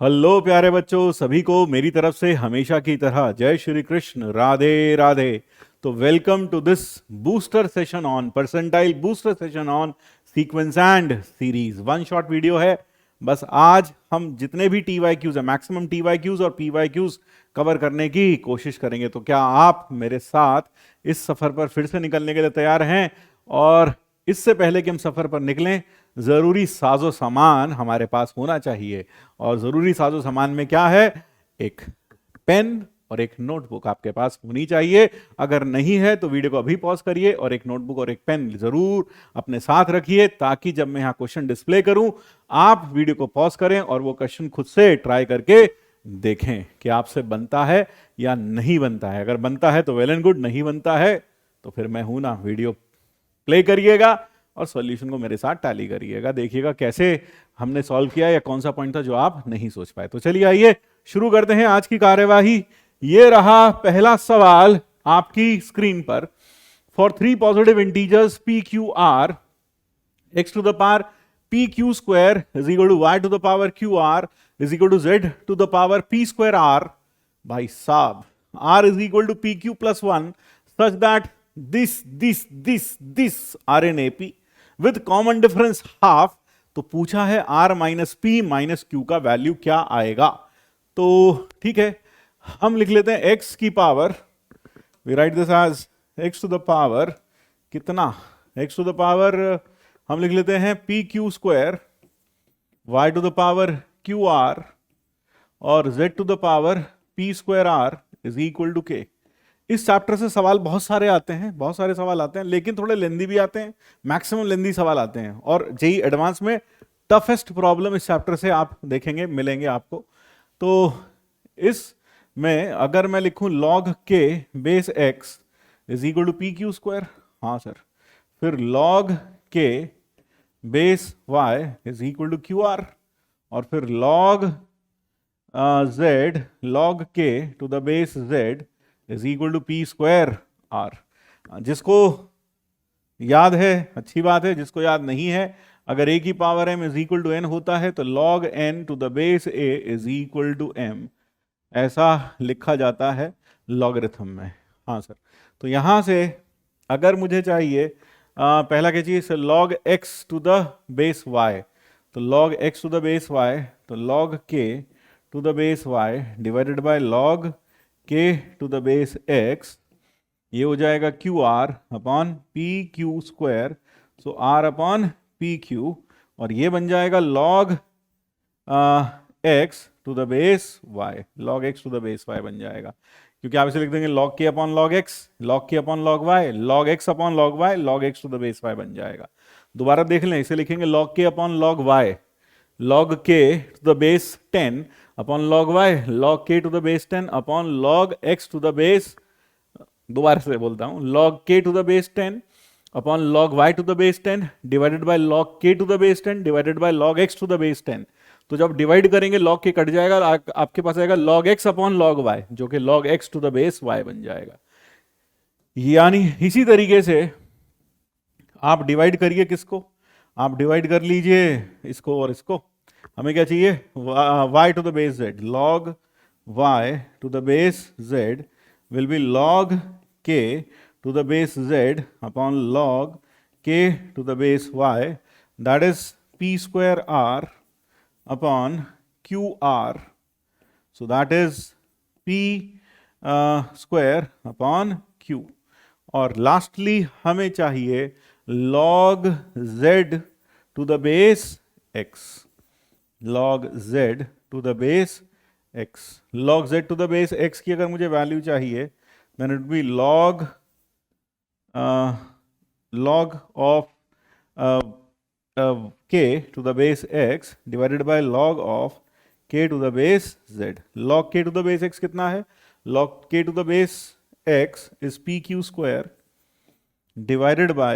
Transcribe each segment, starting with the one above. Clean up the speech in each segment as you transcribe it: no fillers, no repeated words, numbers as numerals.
Hello प्यारे बच्चों, सभी को मेरी तरफ से हमेशा की तरह जय श्री कृष्ण, राधे राधे। तो welcome to this booster session on percentile, booster session on sequence and series. One shot video है। बस आज हम जितने भी टी वाई क्यूज है, मैक्सिमम टी वाई क्यूज और पी वाई क्यूज कवर करने की कोशिश करेंगे। तो क्या आप मेरे साथ इस सफर पर फिर से निकलने के लिए तैयार हैं? और इससे पहले कि हम सफर पर निकलें, जरूरी साजो सामान हमारे पास होना चाहिए। और जरूरी साजो सामान में क्या है? एक पेन और एक नोटबुक आपके पास होनी चाहिए। अगर नहीं है तो वीडियो को अभी पॉज करिए और एक नोटबुक और एक पेन जरूर अपने साथ रखिए, ताकि जब मैं यहां क्वेश्चन डिस्प्ले करूं आप वीडियो को पॉज करें और वो क्वेश्चन खुद से ट्राई करके देखें कि आपसे बनता है या नहीं बनता है। अगर बनता है तो वेल एंड गुड, नहीं बनता है तो फिर मैं हूं ना, वीडियो प्ले करिएगा और सॉल्यूशन को मेरे साथ टैली करिएगा। देखिएगा कैसे हमने सॉल्व किया या कौन सा पॉइंट था जो आप नहीं सोच पाए। तो चलिए आइए शुरू करते हैं आज की कार्यवाही। ये रहा पहला सवाल आपकी स्क्रीन पर। For three positive integers p q r, x to the power p q square is equal to y to the power q r is equal to z to the power p square r. भाई साहब, r is equal to p q plus one such that this are in A P with common difference half. तो पूछा है r minus p minus q का value क्या आएगा। तो ठीक है, हम लिख लेते हैं x की power, we write this as x to the power कितना, x टू द पावर हम लिख लेते हैं p q square, y to the power q r और z to the power p square r is equal to k. इस chapter से सवाल बहुत सारे आते हैं, बहुत सारे सवाल आते हैं, लेकिन थोड़े लेंदी भी आते हैं, मैक्सिमम लेंदी सवाल आते हैं। और जेई एडवांस में टफेस्ट प्रॉब्लम इस चैप्टर से आप देखेंगे, मिलेंगे आपको। तो इस में अगर मैं लिखूं log k base x is equal to p q square, हाँ सर, फिर log k base y is equal to q r, और फिर log z log k to the base z is equal to p square r. जिसको याद है अच्छी बात है, जिसको याद नहीं है, अगर a की power m is equal to n होता है तो log n to the base a is equal to m, ऐसा लिखा जाता है लॉगरिथम में। हाँ सर, तो यहां से अगर मुझे चाहिए पहला क्या चाहिए, log x to the base y, तो log x to the base y, तो log k to the base y divided by log k to the base x, ये हो जाएगा q r upon p q square, so r upon p q, और ये बन जाएगा log x to the base y, log x to the base y बन जाएगा। क्योंकि आप इसे लिख देंगे log k upon log x, log k upon log y, log x upon log y, log x to the base y बन जाएगा। दोबारा देख लें, इसे लिखेंगे log k upon log y, log k to the base 10 upon log y, log k to the base 10 upon log x to the base, दोबारा से बोलता हूं, log k to the base 10 upon log y to the base 10 divided by log k to the base 10 divided by log x to the base 10। तो जब divide करेंगे log k cut जाएगा, आपके पास आएगा log x upon log y, जो कि log x to the base y बन जाएगा। यानी इसी तरीके से आप डिवाइड करिए, किसको आप डिवाइड कर लीजिए, इसको और इसको। हमें क्या चाहिए, y to the base z, log y to the base z will be log k to the base z upon log k to the base y, that is p square r upon q r, so that is p square upon q। और lastly हमें चाहिए log z to the base x, log z to the base x, log z to the base x की अगर मुझे value चाहिए, then it would be log log of k to the base x divided by log of k to the base z। log k to the base x कितना है, log k to the base x is p q square divided by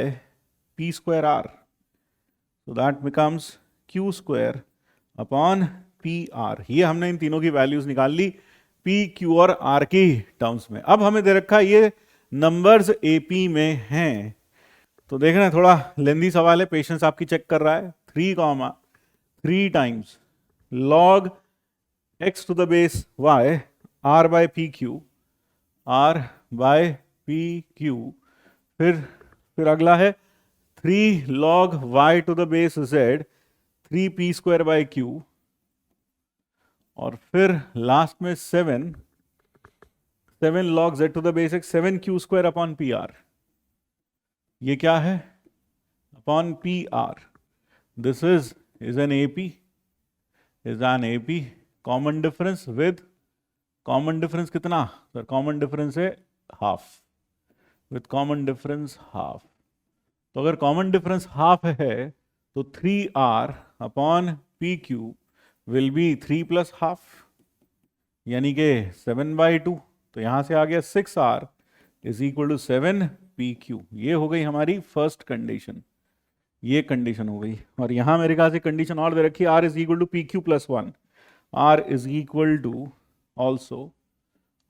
p square r, so that becomes q square upon P R. ये हमने इन तीनों की values निकाल ली P q और are की terms में। अब हमें दे रखा है ये नंबर्स एपी में हैं, तो देखना थोड़ा लेंदी सवाल है, पेशेंस आपकी चेक कर रहा है। 3 times log x to the base y r by p q, r by p q, फिर अगला है 3 log y to the base z 3p square by q, और फिर लास्ट में 7 log z to the base x 7q square upon pr. ये क्या है? upon pr. This is an AP, common difference with common difference कितना sir? common difference है half, with common difference half. तो अगर common difference half है तो 3r upon pq will be 3 plus half, यानी कि 7/2. तो यहां से आ गया 6r is equal to 7pq. ये हो गई हमारी फर्स्ट कंडीशन, ये कंडीशन हो गई. और यहां मेरे ख्याल से कंडीशन और दे रखी है, r is equal to pq plus 1. r is equal to also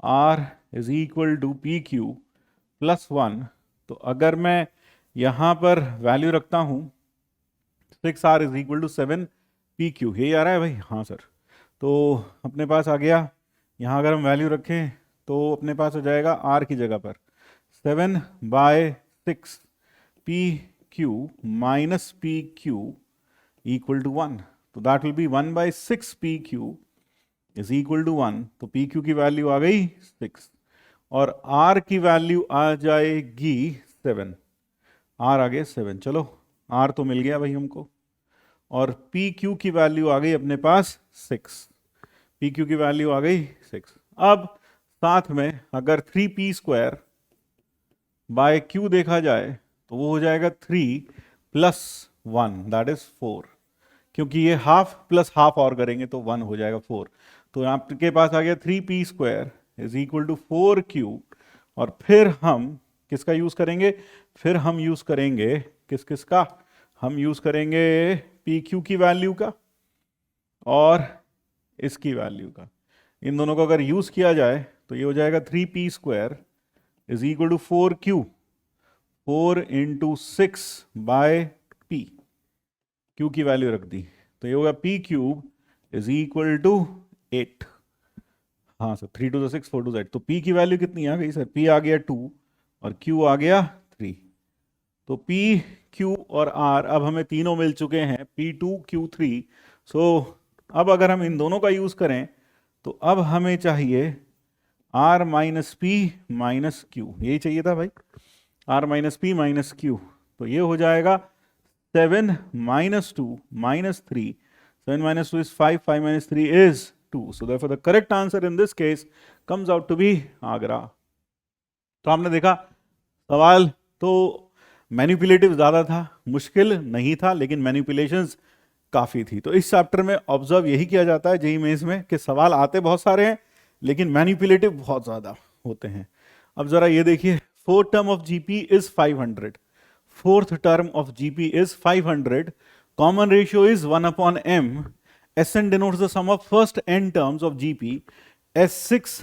r is equal to pq plus 1. तो अगर मैं यहां पर वैल्यू रखता हूं 6r is equal to 7pq, यही आ रहा है भाई? हाँ सर. तो अपने पास आ गया, यहां अगर हम वैल्यू रखें तो अपने पास हो जाएगा r की जगह पर 7/6 pq minus pq equal to 1. तो that will B 1/6 pq is equal to 1. तो pq की वैल्यू आ गई 6 और r की वैल्यू आ जाएगी 7. r आ गया 7. चलो r तो मिल गया भाई हमको, और pq की वैल्यू आ गई अपने पास 6. pq की वैल्यू आ गई 6. अब साथ में अगर 3p स्क्वायर बाय q देखा जाए तो वो हो जाएगा 3 प्लस 1 दैट इज 4, क्योंकि ये हाफ प्लस हाफ और करेंगे तो 1 हो जाएगा 4. तो आपके पास आ गया 3p square is equal to 4q. और फिर हम किसका यूज करेंगे? फिर हम यूज करेंगे किसका? हम यूज करेंगे pq की वैल्यू का और इसकी वैल्यू का. इन दोनों को अगर यूज किया जाए तो ये हो जाएगा 3p square is equal to 4q, 4 into 6 by p. q की वैल्यू रख दी तो ये होगा p cube is equal to 8. हाँ sir, 3 to the 6 4 to z. तो p की वैल्यू कितनी आ गई सर? p आ गया 2 और q आ गया 3. तो p, q और r अब हमें तीनों मिल चुके हैं, p2 q3. सो अब अगर हम इन दोनों का यूज करें तो अब हमें चाहिए r minus p minus Q. यही चाहिए था भाई, r minus p minus Q. तो ये हो जाएगा 7 minus 2 minus 3. 7 minus 2 is 5, 5 minus 3 is 2. So therefore the correct answer in this case comes out to be Agra. तो आपने देखा सवाल तो मैनिपुलेटिव ज़्यादा था, मुश्किल नहीं था, लेकिन मैनिपुलेशंस काफ़ी थी. तो इस चैप्टर में ऑब्जर्व यही किया जाता है जेईई मेंस में कि सवाल आते बहुत सारे हैं लेकिन मैनिपुलेटिव बहुत ज़्यादा होते हैं. अब ज़रा ये देखिए, fourth term of GP is 500. Fourth term of GP is 500. Common ratio is 1/m. Sn denotes the sum of first n terms of GP. S6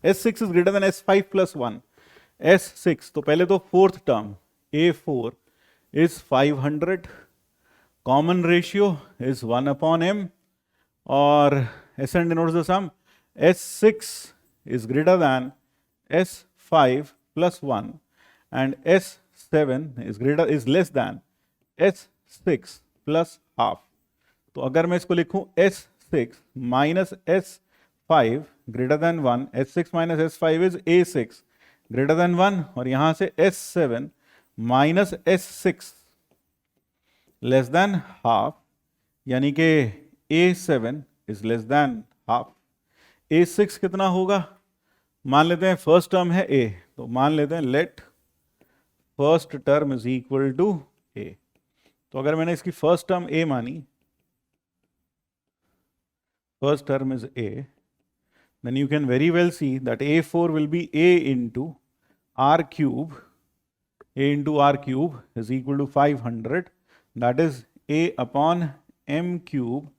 is greater than S5 plus 1. S6, तो पहले तो fourth term A4 is 500. Common ratio is 1/m और Sn denotes the sum. S6 is greater than S5 plus 1 and S7 is less than S6 plus half. तो अगर मैं इसको लिखूं S6 minus S5 greater than 1, S6 minus S5 is A6 greater than 1, और यहां से S7 minus S6 less than half, यानी कि A7 is less than half. A6 कितना होगा? मान लेते हैं फर्स्ट टर्म है A, तो मान लेते हैं let first term is equal to A. तो अगर मैंने इसकी फर्स्ट टर्म A मानी, first term is A, then you can very well see that A4 will be A into R cube. A into R cube is equal to 500. That is A upon M cube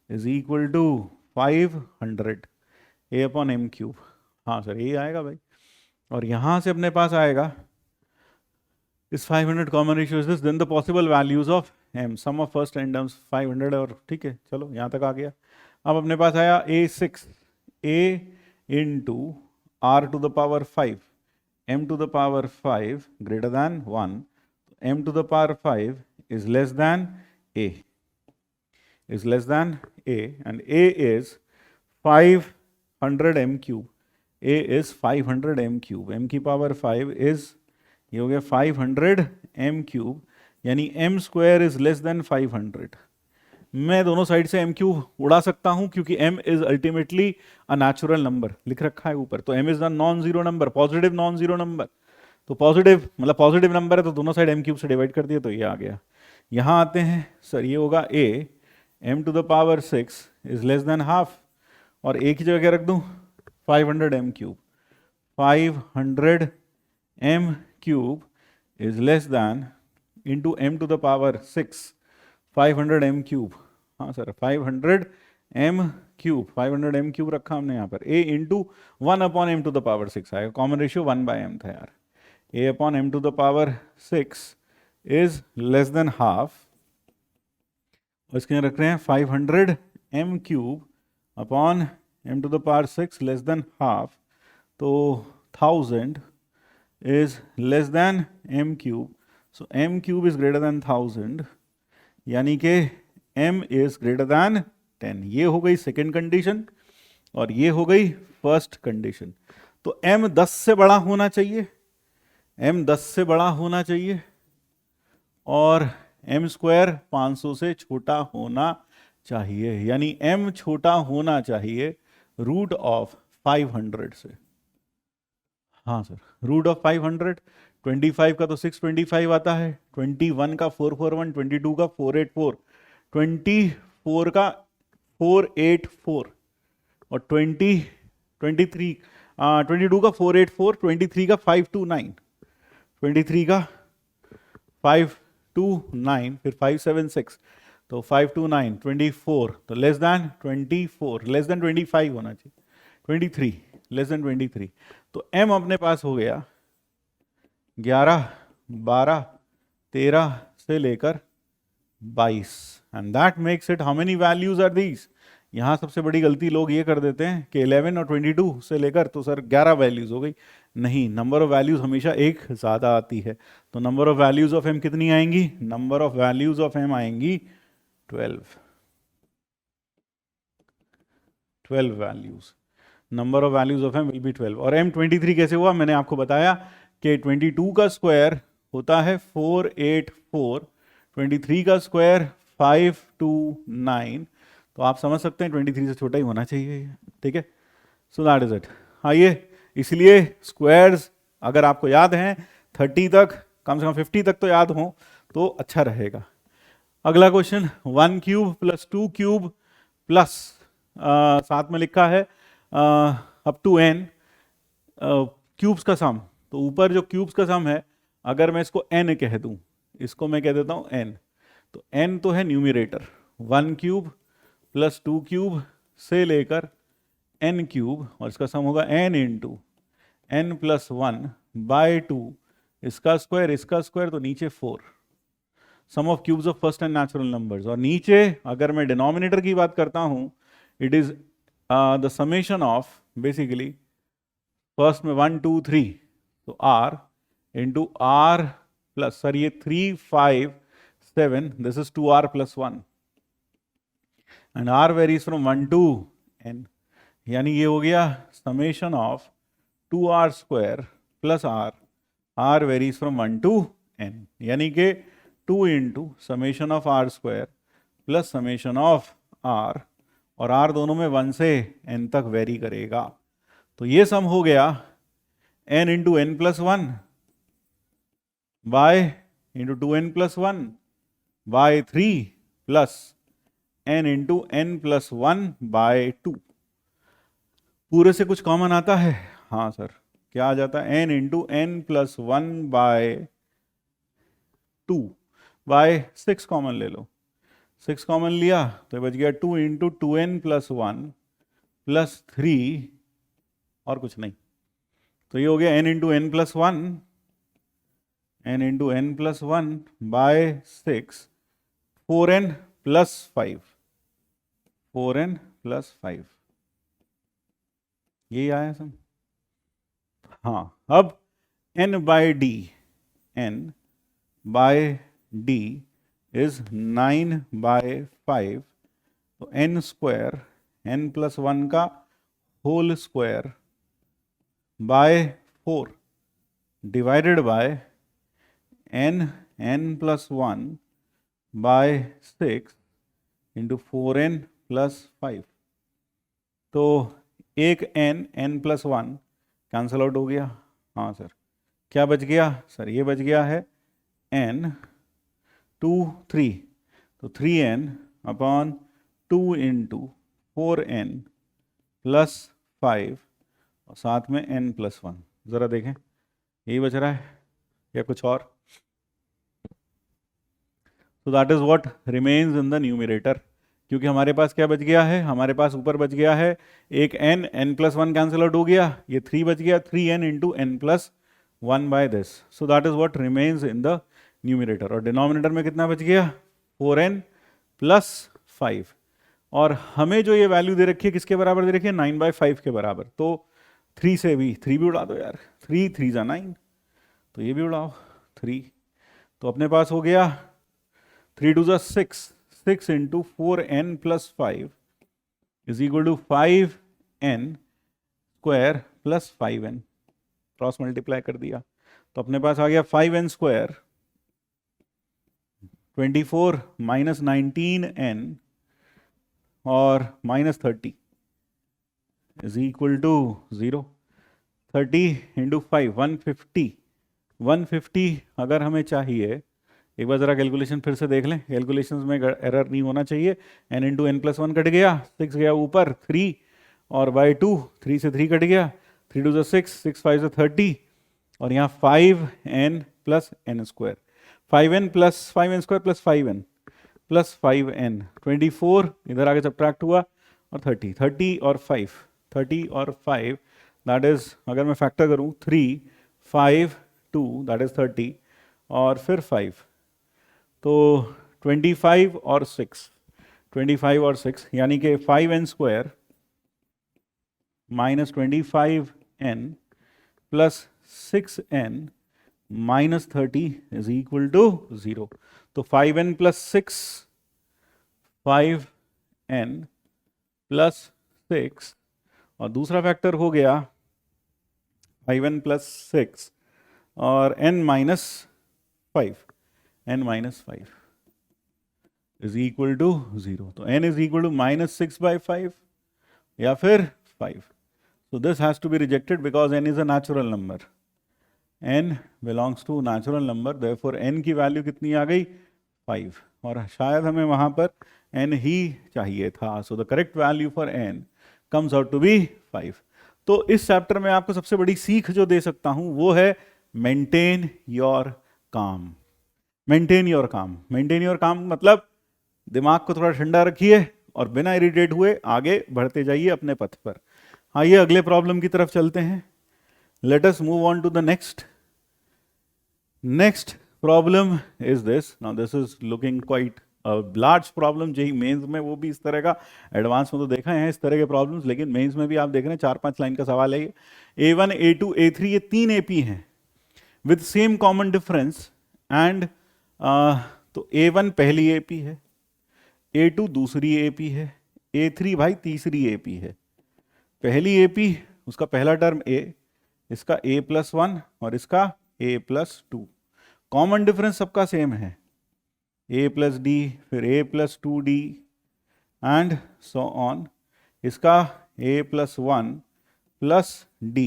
is equal to 500. A upon M cube. हाँ sir, ये आएगा भाई. और यहाँ से अपने पास आएगा इस 500 common ratio is this, then the possible values of M, sum of first n terms 500. और ठीक है, चलो यहाँ तक आ गया. अब अपने पास आया a6 a into r to the power 5 m to the power 5 greater than 1, m to the power 5 is less than a, is less than a, and a is 500 m cube, a is 500 m cube, m की power 5 is, ये हो गया 500 m cube, यानी m square is less then 500। मैं दोनों side से m cube उड़ा सकता हूं क्योंकि m is ultimately a natural number लिख रखा है ऊपर, तो m is the non zero number, positive non zero number, तो पॉजिटिव मतलब पॉजिटिव नंबर है तो दोनों साइड m क्यूब से डिवाइड कर दिया तो ये आ गया। यहां आते हैं सर, ये होगा a m to the power 6 is less than half, और a की जगह क्या रख दूं 500 m cube, 500 m cube is less than into m to the power 6 500 m cube, हाँ sir 500 m cube, 500 m cube रखा हमने यहाँ पर, a into 1 upon m to the power 6 आएगा, कॉमन रेशियो 1/m था यार, a upon m to the power 6 is less than half, और इसके रख रहे हैं 500 m cube upon m to the power 6 less than half, तो 1000 is less than m cube, so m cube is greater than 1000, यानी कि m is greater than 10। ये हो गई सेकेंड कंडीशन और ये हो गई फर्स्ट कंडीशन। तो m 10 से बड़ा होना चाहिए, m 10 से बड़ा होना चाहिए, और m स्क्वायर 500 से छोटा होना चाहिए, यानी m छोटा होना चाहिए रूट ऑफ 500 से। हाँ सर, रूट ऑफ 500, 25 का तो 625 आता है, 21 का 441, 22 का 484, 24 का 484, और 22 का 484, 23 का 529, 23 का 529, फिर 576, तो 529, 24, तो लेस देन 24, लेस देन 25 होना चाहिए, 23, लेस देन 23, तो m अपने पास हो गया 11, 12, 13 से लेकर 22, and that makes it how many values are these. यहां सबसे बड़ी गलती लोग ये कर देते हैं कि 11 और 22 से लेकर तो सर 11 वैल्यूज हो गई, नहीं, नंबर ऑफ वैल्यूज हमेशा एक ज्यादा आती है, तो number of values of m कितनी आएंगी, number of values of m आएंगी 12 values, number of values of m will be 12। और m 23 कैसे हुआ, मैंने आपको बताया कि 22 का स्क्वायर होता है 484, 23 का स्क्वायर 529, तो आप समझ सकते हैं 23 से छोटा ही होना चाहिए, ठीक है, सो दैट इज इट। आइए, इसलिए स्क्वायर्स अगर आपको याद हैं 30 तक, कम से कम 50 तक तो याद हो तो अच्छा रहेगा। अगला question, 1 cube plus 2 cube plus साथ में लिखा है अप टू n क्यूब्स का सम, तो ऊपर जो क्यूब्स का सम है अगर मैं इसको n कह दूं, इसको मैं कह देता हूं n, तो n तो है न्यूमरेटर, 1 क्यूब प्लस 2 क्यूब से लेकर n क्यूब, और इसका सम होगा n into n plus 1 by 2, इसका स्क्वायर तो नीचे 4, sum of cubes of first and natural numbers, और नीचे अगर मैं डिनोमिनेटर की बात करता हूं it is the summation of basically first में 1 2 3, तो r into r plus, sir ये 3 5 7, this is 2r plus 1, and r varies from 1 to n, यानी ये हो गया summation of 2r square plus r varies from 1 to n, यानी कि 2 into summation of r square plus summation of r, और r दोनों में 1 से n तक वेरी करेगा, तो ये सम हो गया n into n plus 1 by into 2n plus 1 by 3 plus n into n plus 1 by 2। पूरे से कुछ कॉमन आता है, हाँ सर, क्या आ जाता है, n into n plus 1 by 2 by 6 common ले लो, 6 कॉमन लिया तो बच गया 2 इंटू 2n प्लस 1 प्लस 3 और कुछ नहीं, तो ये हो गया n into n plus 1, n into n plus 1 by 6, 4n plus 5, 4n plus 5, यही आया सम। हाँ, अब n by d, n by d is 9 by 5, तो n स्क्वायर, n प्लस 1 का whole square by 4 divided by n plus 1 by 6 into 4n plus 5। तो एक n plus 1 cancel out हो गया। हाँ सर, क्या बच गया सर? ये बच गया है n 2 3, तो 3n upon 2 into 4n plus 5 और साथ में n प्लस 1। ज़रा देखें, यही बच रहा है या कुछ और? तो that is what remains in the numerator, क्योंकि हमारे पास क्या बच गया है? हमारे पास ऊपर बच गया है एक n प्लस 1 कैंसिल आउट हो गया, ये 3 बच गया, 3n into n plus 1 by this. So that is what remains in the numerator. और डिनोमिनेटर में कितना बच गया? 4n plus 5। और हमें जो ये वैल्यू दे रखी है किसके बराबर दे रखी है? 9 बाय 5 के बराबर। तो 3 से भी 3 भी उड़ा दो यार, 3 3 जा 9, तो ये भी उड़ाओ 3। तो अपने पास हो गया 3 2 6, 6 into 4n plus 5 is equal to 5n square plus 5n, cross multiply कर दिया तो अपने पास आ गया 5n स्क्वायर 24 माइनस 19n और minus 30 is equal to 0। 30 into 5 150, 150 अगर हमें चाहिए, एक बार जरा कैलकुलेशन फिर से देख लें, कैलकुलेशंस में एरर नहीं होना चाहिए। n into n plus 1 cut गया, 6 गया ऊपर 3 और बाई 2, 3 से 3 कट गया, 3 2 6, 6 5 से 30 और यहाँ 5n plus N square, 5n plus 5n square plus 5n plus 5n, 24 इधर आगे सब्ट्रैक्ट हुआ और 30, 30 और 5, 30 और 5 दैट इज, अगर मैं फैक्टर करूँ 3 5 2 दैट इज 30 और फिर 5, तो 25 और 6, 25 और 6 यानी कि 5n square minus 25n plus 6n minus 30 is equal to 0। तो 5n प्लस 6, 5n प्लस 6 और दूसरा फैक्टर हो गया 5n प्लस 6 और n minus 5, n minus 5 is equal to 0। तो n is equal to minus 6 by 5 या फिर 5। So this has to be rejected because n is a natural number. n belongs to natural number, therefore n की value कितनी आ गई? 5, और शायद हमें वहाँ पर n ही चाहिए था। So the correct value for n comes out to be 5. तो इस चैप्टर में आपको सबसे बड़ी सीख जो दे सकता हूँ वो है मेंटेन योर काम। मेंटेन योर काम, मेंटेन योर काम मतलब दिमाग को थोड़ा ठंडा रखिए और बिना इरिटेट हुए आगे बढ़ते जाइए अपने पथ पर। आइए अगले प्रॉब्लम की तरफ चलते हैं। Let us move on to the next. Next problem is this. Now this is looking quite large problem. JEE Mains में वो भी इस तरह का, एडवांस में तो देखा है इस तरह के प्रॉब्लम्स, लेकिन मेंस में भी आप देख रहे हैं 4-5 लाइन का सवाल है ये। A1 A2 A3 ये 3 AP हैं with same common difference and तो A1 पहली AP है, A2 दूसरी AP है, A3 भाई तीसरी AP है। पहली AP उसका पहला टर्म A, इसका A प्लस 1 और इसका A प्लस 2। कॉमन डिफरेंस सबका सेम है, A प्लस डी, फिर A plus 2D and so on. इसका A plus 1 plus D,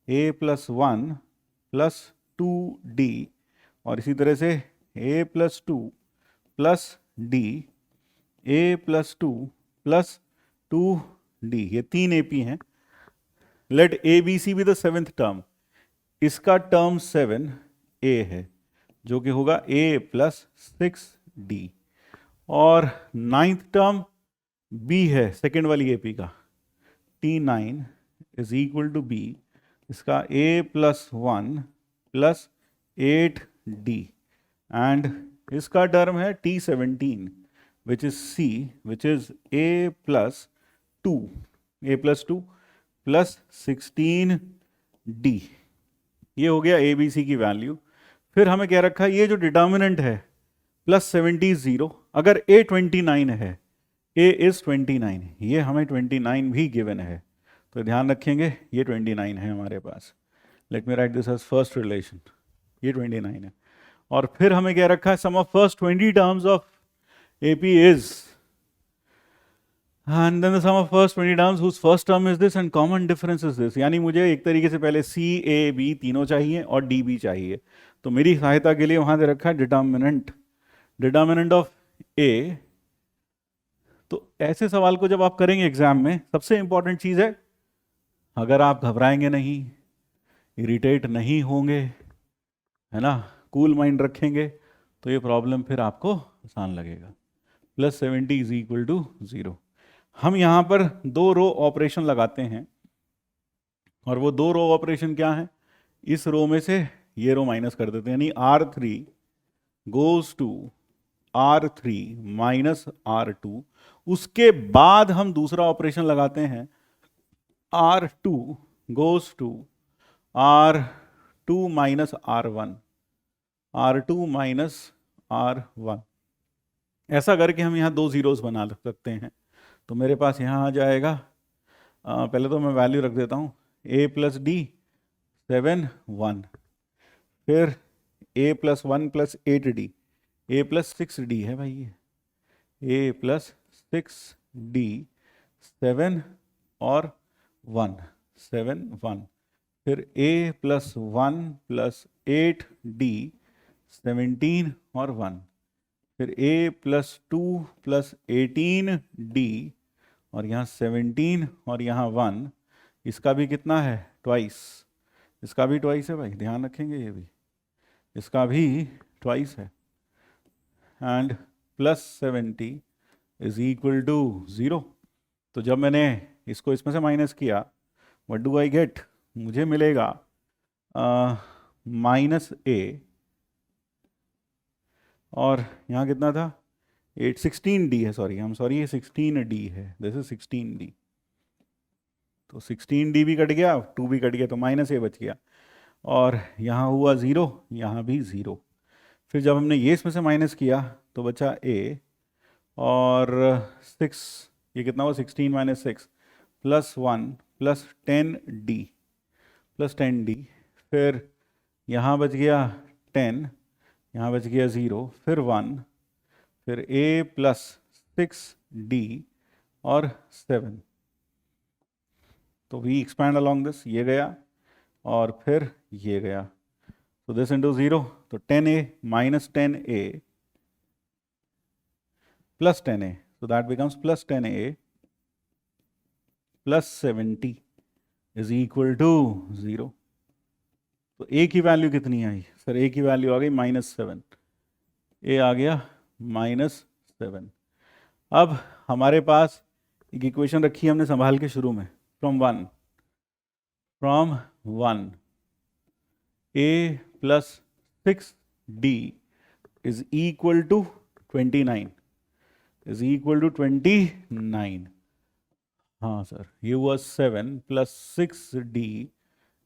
A plus 1 plus 2D और इसी तरह से A plus 2 plus D, A plus 2 plus 2D, ये 3 AP हैं। Let a b c be the 7th term. इसका term 7A है जो कि होगा A प्लस 6D और 9th टर्म B है, सेकेंड वाली AP का, T9 is equal to B, इसका A plus 1 plus 8D and इसका टर्म है T17 which is C, which is A plus 2, a plus 2 plus 16d, ये हो गया ए बी सी की वैल्यू। फिर हमें क्या रखा, ये जो डिटर्मिनेंट है प्लस 70 0, अगर a 29 है, a इज 29, ये हमें 29 भी गिवन है, तो ध्यान रखेंगे ये 29 है हमारे पास। Let me write this as first relation, ये 29 है। और फिर हमें क्या रखा है, sum of first 20 terms of AP is, and then the sum of first 20 terms whose first term is this and common difference is this। यानी मुझे एक तरीके से पहले C, A, B तीनों चाहिए और D, B चाहिए। तो मेरी सहायता के लिए वहां दे रखा है डिटर्मिनेंट ऑफ A। तो ऐसे सवाल को जब आप करेंगे एग्जाम में, सबसे इंपॉर्टेंट चीज है, अगर आप घबराएंगे नहीं, इरिटेट नहीं होंगे, है ना, कूल माइंड रखेंगे, तो ये प्रॉब्लम फिर आपको आसान लगेगा। Plus 70 is equal to 0। हम यहां पर 2 रो ऑपरेशन लगाते हैं, और वो 2 रो ऑपरेशन क्या है, इस रो में से ये रो माइनस कर देते हैं, यानी R3 goes to R3 minus R2। उसके बाद हम दूसरा ऑपरेशन लगाते हैं, R2 goes to R2 minus R1, R2 minus R1। ऐसा करके हम यहाँ 2 जीरोस बना सकते हैं। तो मेरे पास यहाँ आ जाएगा, पहले तो मैं वैल्यू रख देता हूँ, a प्लस डी 7 1, फिर a plus 1 plus 8d, a plus 6d है भाई, ये a प्लस 6d 7 और 1 7 1, फिर a प्लस 1 प्लस 8d 17 और 1, फिर a प्लस 2 प्लस 18d और यहाँ 17 और यहाँ 1, इसका भी कितना है, ट्वाइस, इसका भी ट्वाइस है भाई, ध्यान रखेंगे, ये भी, इसका भी ट्वाइस है। And plus 70 is equal to 0। तो जब मैंने इसको इसमें से माइनस किया, व्हाट डू आई गेट, मुझे मिलेगा माइनस a, और यहाँ कितना था, 16d है, सॉरी ये 16d है, दिस इज 16d। तो 16d भी कट गया, 2 भी कट गया, तो माइनस a बच गया, और यहाँ हुआ 0, यहाँ भी 0। फिर जब हमने ये इसमें से माइनस किया तो बचा a, और 6, ये कितना हुआ, 16 माइनस 6 प्लस 1 प्लस 10d, फिर यहाँ बच गया 10, यहाँ बच गया 0, फिर 1, फिर a प्लस 6d और 7। तो वी एक्सपैंड अलॉन्ग दिस, ये गया और फिर ये गया, तो दिस इंटू 0, तो 10a minus 10a plus 10a, so that becomes plus 10a plus 70 is equal to 0। तो a की वैल्यू कितनी आई सर, a की वैल्यू आ गई -7, a आ गया -7। अब हमारे पास एक इक्वेशन रखी है हमने संभाल के शुरू में, from one a plus 6d is equal to 29, is equal to 29। हाँ सर, ये हुआ 7 plus 6d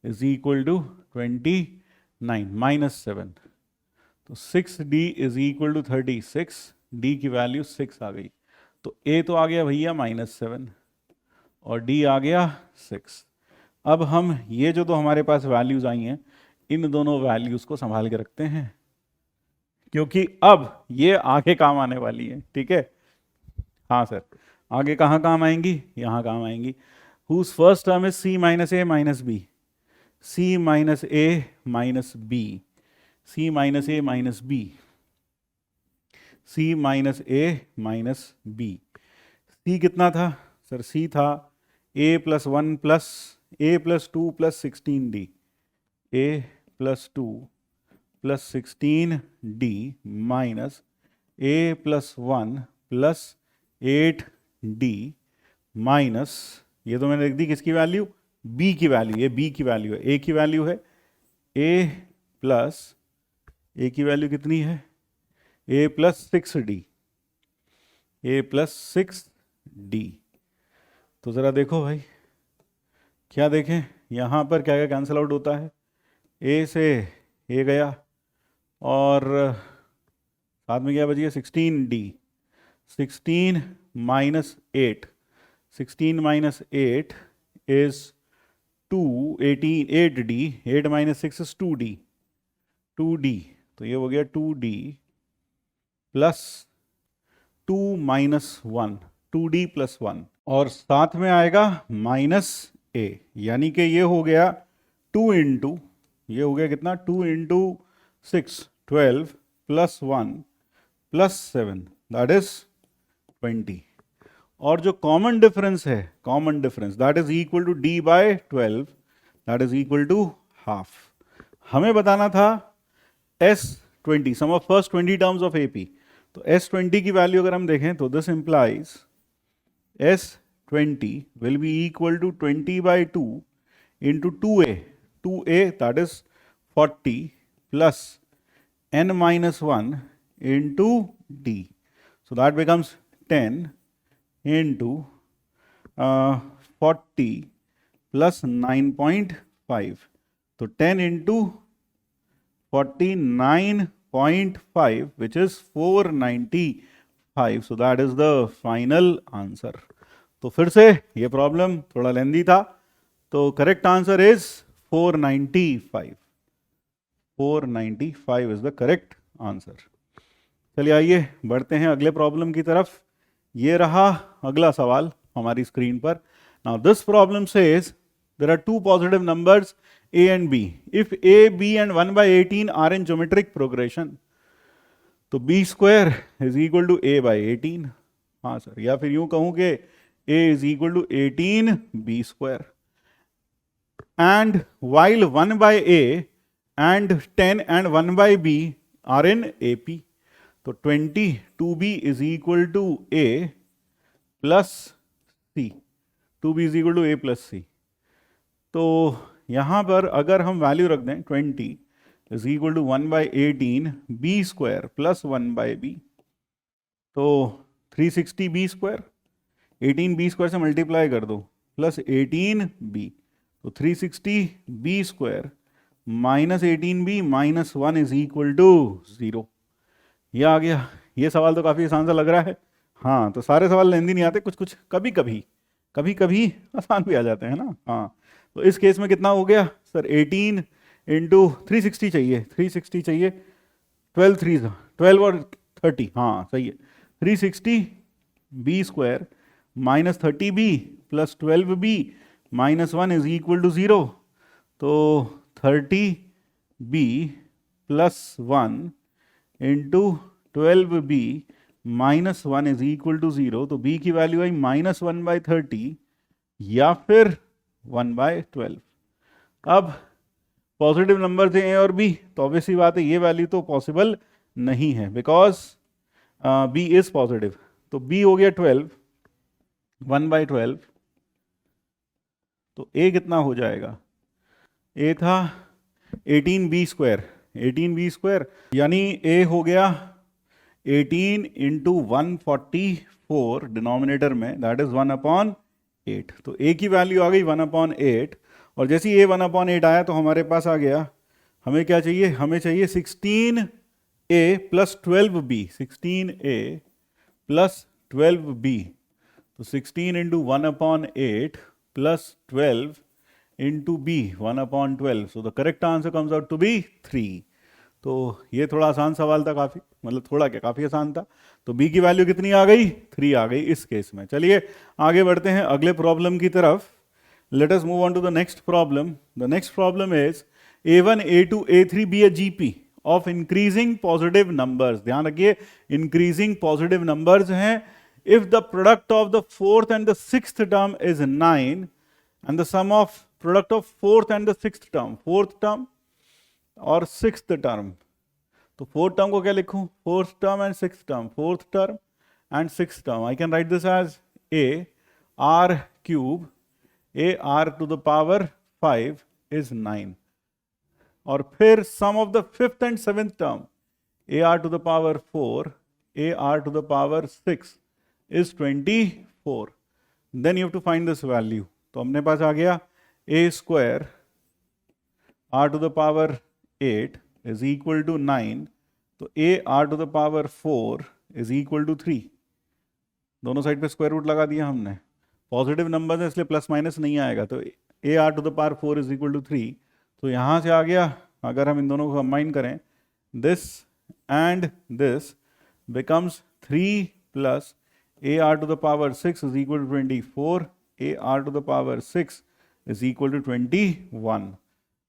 is equal to 29 minus 7, तो 6d is equal to 36, d की वैल्यू 6 आ गई। तो a तो आ गया भैया -7 और d आ गया 6। अब हम ये जो हमारे पास वैल्यूज आई हैं, इन दोनों वैल्यूज को संभाल के रखते हैं, क्योंकि अब ये आगे काम आने वाली है, ठीक है। हाँ सर, आगे कहाँ काम आएंगी, यहाँ काम आएंगी। whose first term is c minus a minus b, c minus a minus b, c minus a minus b, c minus a minus b। c कितना था सर, c था a plus 1 plus a plus 2 plus 16d, a plus 2 plus 16d minus a plus 1 plus 8d minus, ये तो मैंने लिख दी किसकी value, b की value, ये b की वैल्यू है, a की वैल्यू है a प्लस, a की वैल्यू कितनी है, a plus 6d, a plus 6d तो ज़रा देखो भाई, क्या देखें यहाँ पर क्या क्या कैंसिल आउट होता है, ए से ए गया और साथ में क्या बच गया 16d, 16 minus 8, 16 minus 8 is 2, 18, 8d, 8 minus 6 is 2d, 2d, तो ये हो गया 2d plus 2 minus 1, 2d plus 1, और साथ में आएगा माइनस a, यानी कि ये हो गया 2 इंटू, ये हो गया कितना 2 into 6, 12 plus 1 plus 7, that is 20, और जो कॉमन डिफरेंस है, common difference that is equal to d by 12, that is equal to half. हमें बताना था S20, sum of first 20 terms of AP, तो S20 की वैल्यू अगर हम देखें तो this implies S20 will be equal to 20 by 2 into 2a, 2a that is 40 plus n minus 1 into d, so that becomes 10 into 40 plus 9.5, so 10 into 49.5 which is 495, so that is the final answer। तो फिर से ये problem थोड़ा लेंदी था, तो correct answer is 495, 495 is the correct answer. चलिए आइए बढ़ते हैं अगले प्रॉब्लम की तरफ। ये रहा अगला सवाल हमारी स्क्रीन पर। Now this problem says there are two positive numbers a and b. If a, b and 1 by 18 are in geometric progression, तो b square is equal to a by 18। हाँ सर, या फिर यूं कहूं कि a is equal to 18 b square, and while 1 by a and 10 and 1 by b are in AP, तो 20 2b is equal to a plus c, 2b is equal to a plus c। तो यहाँ पर अगर हम value रख दें 20 is equal to 1 by 18 b square plus 1 by b, तो 360 b square, 18 b square से मल्टीप्लाई कर दो प्लस 18 b, तो 360 b square minus 18 b minus 1 is equal to 0। ये आ गया। ये सवाल तो काफ़ी आसान सा लग रहा है। हाँ, तो सारे सवाल लेंदी नहीं आते, कुछ कुछ कभी कभी आसान भी आ जाते हैं ना। हाँ, तो इस केस में कितना हो गया सर, 18 इंटू 360 चाहिए, 360 चाहिए, 12 और 30, हाँ सही है, 360 b square minus 30b plus 12b minus 1 is equal to 0, तो 30b plus 1 into 12b minus 1 is equal to 0, तो b की वैल्यू आई माइनस 1 बाई 30 या फिर 1 बाय 12। अब पॉजिटिव नंबर थे ए और बी, तो ऑब्वियसली बात है ये वैल्यू तो पॉसिबल नहीं है, बिकॉज बी इज पॉजिटिव। तो बी हो गया 12, 1 बाय 12, तो ए कितना हो जाएगा, ए था 18b स्क्वायर, 18b स्क्वायर यानी ए हो गया 18 इंटू 144 डिनोमिनेटर में, दैट इज 1/8। तो ए की वैल्यू आ गई 1/8, और जैसे ही ए 1/8 आया तो हमारे पास आ गया, हमें क्या चाहिए, हमें चाहिए 16a plus 12b, 16a plus 12b, तो 16 into 1/8 plus 12 into b 1/12, so the correct answer comes out to be 3। तो ये थोड़ा आसान सवाल था, काफ़ी, मतलब थोड़ा क्या, काफ़ी आसान था। तो b की वैल्यू कितनी आ गई, 3 आ गई इस केस में। चलिए आगे बढ़ते हैं अगले प्रॉब्लम की तरफ। Let us move on to the next problem. The next problem is a1 a2 a3 be a GP of increasing positive numbers. ध्यान रखिए, इंक्रीजिंग पॉजिटिव नंबर्स हैं। If the product of the fourth and the sixth term is 9 and the sum of product of fourth and the sixth term, fourth term और sixth term, तो fourth term को क्या लिखूं, fourth term and sixth term, fourth term and sixth term, I can write this as a r cube, a r to the power 5 is 9, और फिर sum of the fifth and seventh term, a r to the power 4, a r to the power 6 is 24। Then you have to find this value. तो हमने पास आ गया A square R to the power 8 is equal to 9, तो a are to the power 4 is equal to 3। दोनों side पे square root लगा दिया हमने, पॉजिटिव नंबर है इसलिए प्लस माइनस नहीं आएगा, तो a are to the power 4 is equal to 3। तो यहाँ से आ गया, अगर हम इन दोनों को कंबाइन करें, this and this becomes 3 plus A are to the power 6 is equal to 24, A are to the power 6 is equal to 21।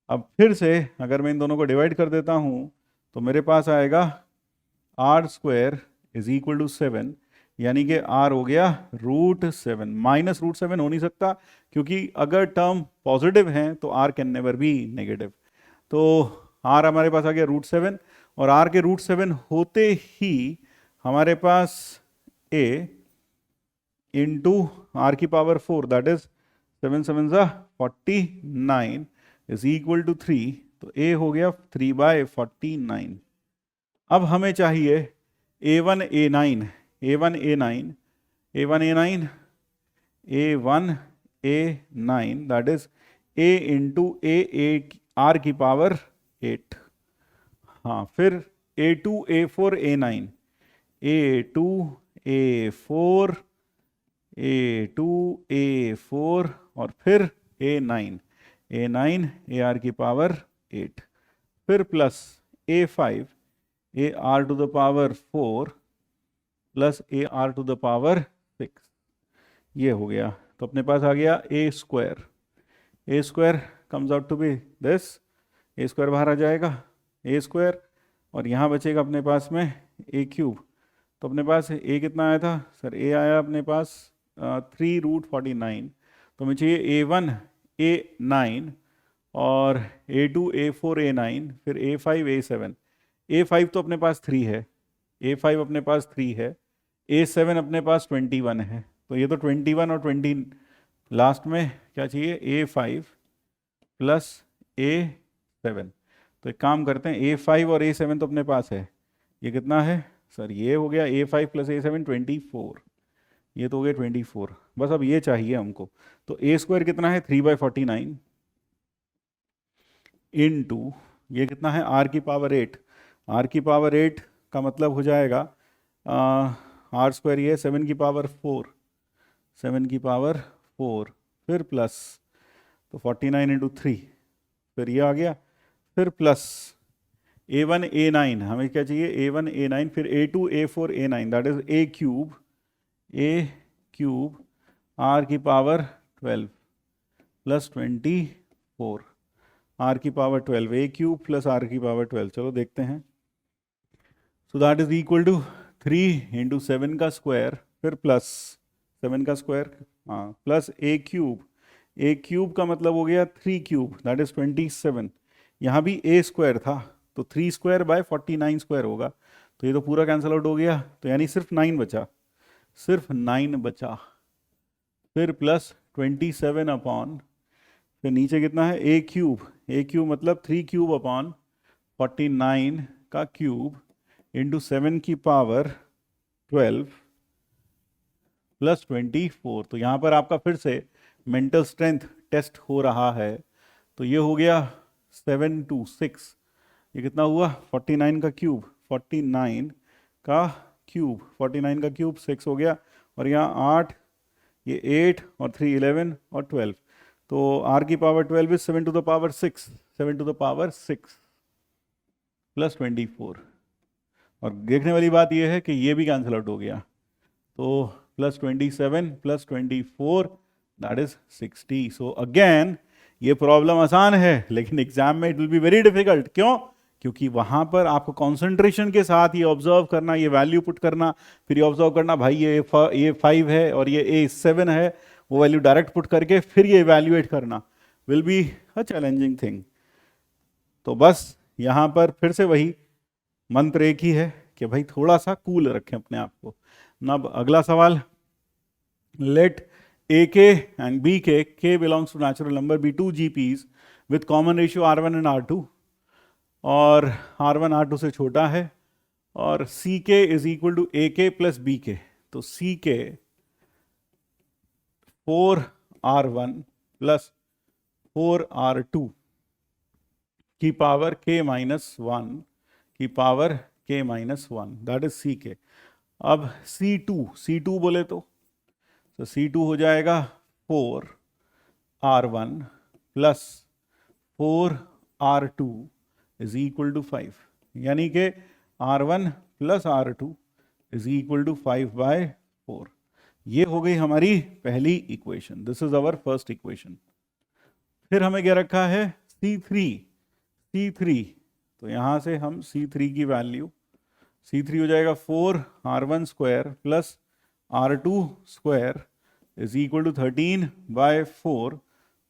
अब फिर से अगर मैं इन दोनों को डिवाइड कर देता हूँ तो मेरे पास आएगा R square is equal to 7, यानी कि r हो गया √7। माइनस √7 हो नहीं सकता, क्योंकि अगर टर्म पॉजिटिव है तो r can never be negative. तो r हमारे पास आ गया √7, और r के √7 होते ही हमारे पास a इंटू r की power 4, that is 7 7 49 is equal to 3। तो a हो गया 3/49। अब हमें चाहिए a1 a9, a1 a9, a1 a9, a1 a9, that is a into a r की पावर 8। हाँ, फिर a2 a4 a9, a2 a4, a2 a4 और फिर a9, a9 ar की पावर 8, फिर plus a5 ar to the power 4 plus A are to the power 6। ये हो गया, तो अपने पास आ गया A square comes out to be this, A square बाहर आ जाएगा, ए स्क्वायर, और यहाँ बचेगा अपने पास में ए क्यूब। तो अपने पास ए कितना आया था सर, ए आया अपने पास 3√49। तो हमें चाहिए a1 a9 और a2 a4 a9, फिर a5 a7। a5 तो अपने पास 3 है, a5 अपने पास 3 है, a7 अपने पास 21 है। तो ये तो 21 और 20, लास्ट में क्या चाहिए a5 प्लस a7। तो एक काम करते हैं, a5 और a7 तो अपने पास है, ये कितना है सर, ये हो गया a5 प्लस a7 24, ये तो हो गया 24। बस अब ये चाहिए हमको, तो a स्क्वायर कितना है 3/49 इंटू ये कितना है r की पावर 8, r की पावर 8 का मतलब हो जाएगा आर स्क्वायर, ये 7 की पावर 4, 7 की पावर 4, फिर प्लस, तो 49 इंटू 3, फिर ये आ गया, फिर प्लस a1 a9, हमें क्या चाहिए a1 a9, फिर a2 a4 a9, that is a cube r की पावर 12 प्लस 24, r की power 12, a cube plus r की पावर 12। चलो देखते हैं, so that is equal to 3 into 7 का स्क्वायर, फिर प्लस 7 का स्क्वायर, हाँ, प्लस ए क्यूब का मतलब हो गया 3 क्यूब, दैट इज 27। यहाँ भी ए स्क्वायर था, तो 3 स्क्वायर बाय 49 स्क्वायर होगा, तो ये तो पूरा कैंसिल आउट हो गया, तो यानी सिर्फ 9 बचा, सिर्फ 9 बचा, फिर प्लस 27 अपॉन, फिर नीचे कितना है ए क्यूब मतलब 3 क्यूब अपॉन 49 का क्यूब इंटू 7 की पावर 12 प्लस 24। तो यहाँ पर आपका फिर से मेंटल स्ट्रेंथ टेस्ट हो रहा है। तो ये हो गया 7 2 6, ये कितना हुआ 49 का क्यूब, 49 का क्यूब 6 हो गया, और यहाँ 8, ये 8 और 3 11 और 12, तो r की power 12 is 7 to the power 6, 7 to the power 6 plus 24। और देखने वाली बात यह है कि ये भी कैंसिल आउट हो गया, तो plus 27 plus 24 that is 60। So again ये प्रॉब्लम आसान है, लेकिन एग्जाम में it will be very difficult. क्यों? क्योंकि वहां पर आपको कंसंट्रेशन के साथ ये ऑब्जर्व करना, ये वैल्यू पुट करना, फिर ये ऑब्जर्व करना भाई ये 5 है और ये 7 है, वो वैल्यू डायरेक्ट पुट करके फिर ये इवैल्यूएट करना will be a challenging thing. तो बस यहाँ पर फिर से वही मंत्र एक ही है कि भाई थोड़ा सा कूल रखें अपने आप को। अब अगला सवाल, let A K and B K belongs to natural number, be 2 GPs with common ratio R1 and R2, और R1 R2 से छोटा है, और सी के इज इक्वल टू ए के प्लस बी के। तो सी के 4r1 प्लस 4r2 की पावर k माइनस 1 की power k minus 1, that is C K. अब C2 बोले तो C2 हो जाएगा 4r1 plus 4r2 is equal to 5, यानी कि r1 plus r2 is equal to 5/4। ये हो गई हमारी पहली equation, this is our first equation. फिर हमें क्या रखा है C3, तो यहां से हम C3 की वैल्यू, C3 हो जाएगा 4r1 square plus r2 square is equal to 13/4,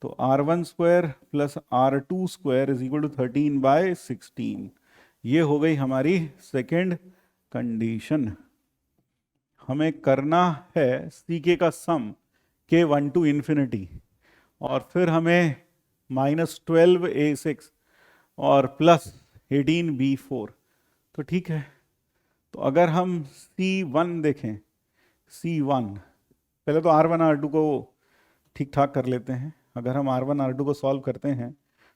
तो r1 square plus r2 square is equal to 13/16। ये हो गई हमारी सेकेंड कंडीशन। हमें करना है ck का सम k1 टू इन्फिनिटी, और फिर हमें -12a6 और प्लस 18b4। तो ठीक है, तो अगर हम C1 देखें, C1 पहले तो R1 R2 को ठीक ठाक कर लेते हैं। अगर हम R1 R2 को सॉल्व करते हैं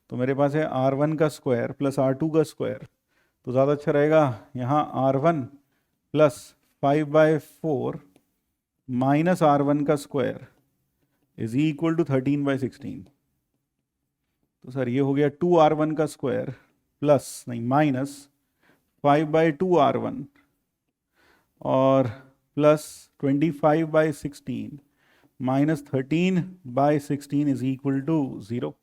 तो मेरे पास है R1 का स्क्वायर प्लस R2 का स्क्वायर, तो ज़्यादा अच्छा रहेगा यहाँ R1 प्लस 5/4 माइनस R1 का स्क्वायर इज इक्वल टू 13/16। तो सर ये हो गया 2R1 का स्क्वायर प्लस नहीं माइनस 5/2R1 और plus 25/16 minus 13/16 is equal to 0,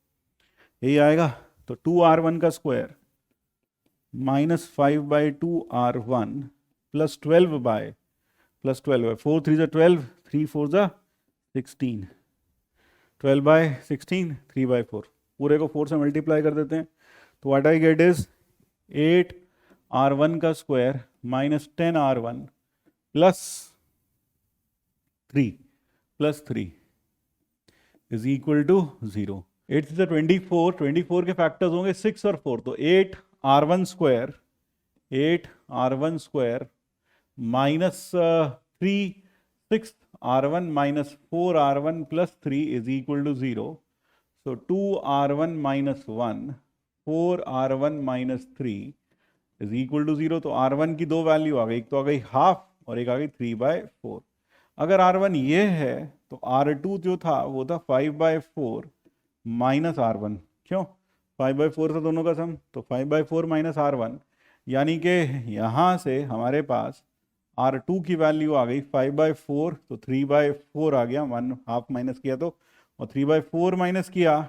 यही आएगा। तो 2R1 का स्क्वायर माइनस 5/2R1 प्लस 12 4 3 12, 3 4 16, 12/16 3/4, पूरे को 4 से मल्टीप्लाई कर देते हैं, तो what I get is 8R1 का square minus 10R1 plus 3 is equal to 0। 8 से 24, 24 के फैक्टर्स होंगे 6 और 4, तो 8R1 square minus 3 6R1 minus 4R1 plus 3 is equal to 0। So 2R1 minus 1 4R1 minus 3 is equal to 0। तो R1 की दो value आ गई, एक तो आ गई हाफ और एक आ गई 3/4। अगर R1 ये है तो R2 जो था वो था 5/4 माइनस R1, क्यों 5/4 था दोनों का सम, तो 5/4 माइनस R1, यानी कि यहाँ से हमारे पास R2 की वैल्यू आ गई 5/4, तो 3/4 आ गया, 1 हाफ माइनस किया तो, और 3/4 माइनस किया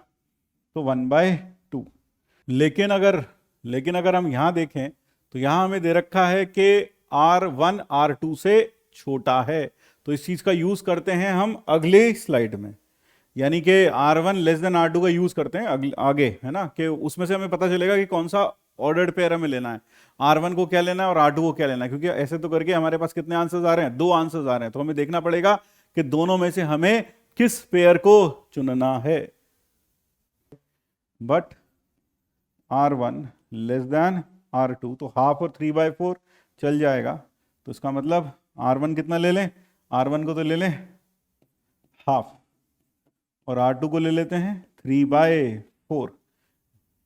तो 1/2। लेकिन अगर हम यहाँ देखें तो यहाँ हमें दे रखा है कि R1 R2 से छोटा है, तो इस चीज का यूज करते हैं हम अगले स्लाइड में, यानी कि R1 लेस देन R2 का यूज करते हैं आगे, है ना, कि उसमें से हमें पता चलेगा कि कौन सा ऑर्डर्ड पेयर हमें लेना है, R1 को क्या लेना है और R2 को क्या लेना है, क्योंकि ऐसे तो करके हमारे पास कितने आंसर्स आ रहे हैं, 2 आंसर्स आ रहे हैं, तो हमें देखना पड़ेगा कि दोनों में से हमें किस पेयर को चुनना है। But R1 less than R2, तो हाफ और 3/4 चल जाएगा, तो इसका मतलब R1 कितना ले लें, R1 को तो ले लें हाफ, और R2 को ले लेते हैं 3/4।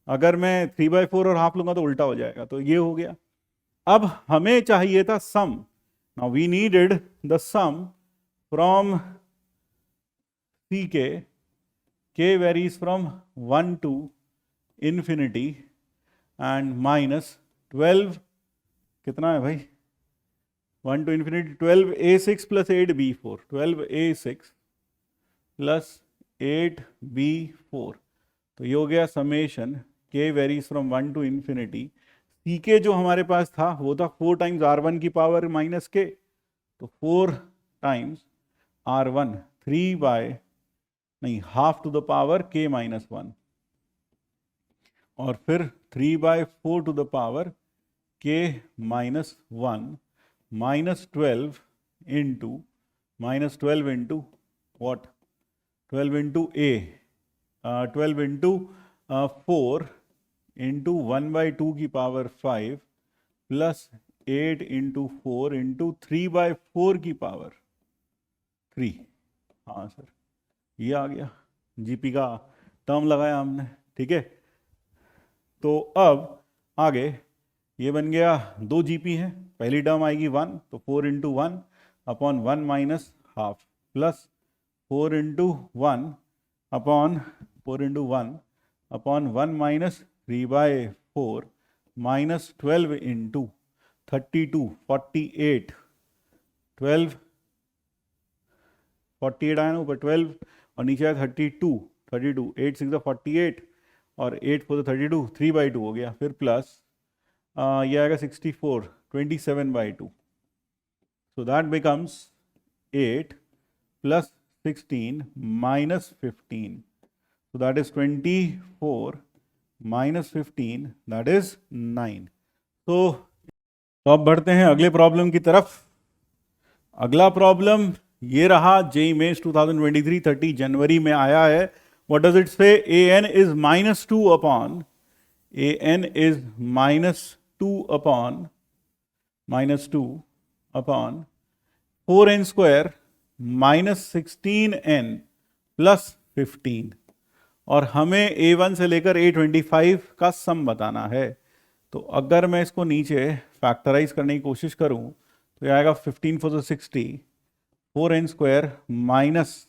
अगर मैं 3/4 और हाफ लूंगा तो उल्टा हो जाएगा, तो ये हो गया। अब हमें चाहिए था sum, now we needed the sum from CK, K varies from 1 to infinity and minus 12, कितना है भाई 1 to infinity, 12a6 plus 8b4, 12a6 plus 8b4, तो ये हो गया summation k varies from 1 to infinity. ck जो हमारे पास था वो था 4 टाइम्स R1 की पावर माइनस k, तो 4 times R1 half to the power k minus 1, और फिर 3/4 to the power k minus 1 minus 12 into what, 12 into a, 12 into 4 into 1/2 की पावर 5 प्लस 8 इंटू 4 इंटू 3/4 की पावर 3। हाँ सर, ये आ गया, GP का टर्म लगाया हमने, ठीक है। तो अब आगे ये बन गया 2 जीपी है, पहली टर्म आएगी 1, तो 4 into 1 upon 1 minus half plus 4 into 1 upon 4 into 1 upon 1 minus 3/4 minus 12 into 32 48 12 48 आया ना ऊपर 12 और नीचे आया 32 32 8 6 48 और 8 4 32 3/2 हो गया, फिर प्लस ये आएगा 64 27/2, so that becomes 8 plus 16 minus 15, so that is 24 minus 15, that is 9. तो अब बढ़ते हैं अगले प्रॉब्लम की तरफ। अगला प्रॉब्लम ये रहा, जेईई मेंस 2023 30 जनवरी में आया है। व्हाट डज इट से? an is -2 upon an is -2 upon 4n square minus 16n plus 15, और हमें a1 से लेकर a25 का सम बताना है। तो अगर मैं इसको नीचे फैक्टराइज करने की कोशिश करूं तो ये आएगा 15 4 60, 4n स्क्वायर माइनस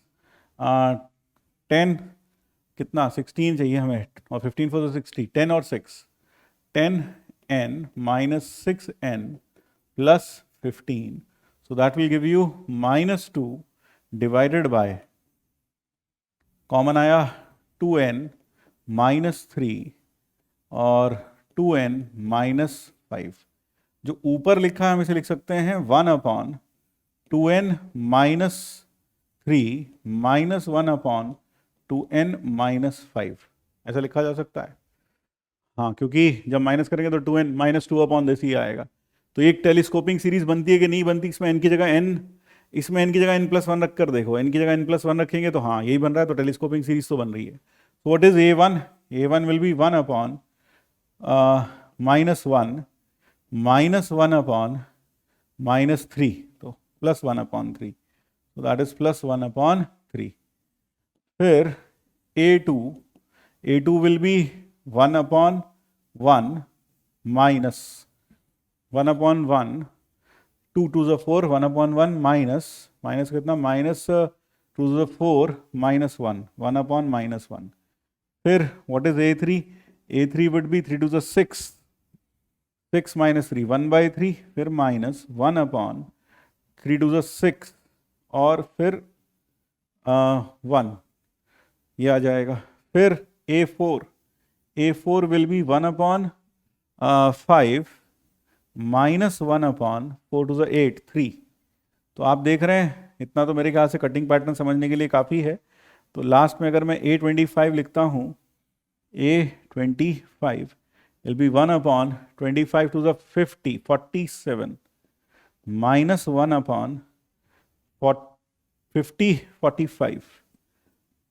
10 कितना 16 चाहिए हमें, और 15 4 60 10 और 6 10n minus 6n plus 15, so that will give you -2 divided by, common आया 2n -3 और 2n -5, जो ऊपर लिखा है हम इसे लिख सकते हैं 1 upon 2n -3 minus 1 upon 2n -5, ऐसा लिखा जा सकता है। हाँ, क्योंकि जब माइनस करेंगे तो 2n -2 अपॉन दिस ही आएगा। तो एक टेलीस्कोपिंग सीरीज बनती है कि नहीं बनती? इसमें n की जगह n, इसमें n की जगह n+1 रख कर देखो, n की जगह n+1 रखेंगे तो हाँ यही बन रहा है, तो टेलीस्कोपिंग सीरीज तो बन रही है। तो what is a1? a1 will be 1 upon -1 -1 upon -3, तो +1 अपॉन 3, तो दैट इज +1 अपॉन 3। फिर a2 will be 1 upon 1 minus 1 upon 1, 2 2 4, 1 upon 1 minus कितना, माइनस 2 4 माइनस 1, 1 अपॉन -1। फिर what is a3 would be 3 2 6, 6 minus 3 1/3, फिर माइनस 1 अपॉन 3 2 6 और फिर 1, ये आ जाएगा। फिर a4 will be 1 upon 5 minus 1 upon 4 2 8 3। तो आप देख रहे हैं, इतना तो मेरे ख्याल से कटिंग पैटर्न समझने के लिए काफ़ी है। तो लास्ट में अगर मैं a25 लिखता हूँ, a25 will be 1 upon 25 2 50 47 minus 1 upon 50 45,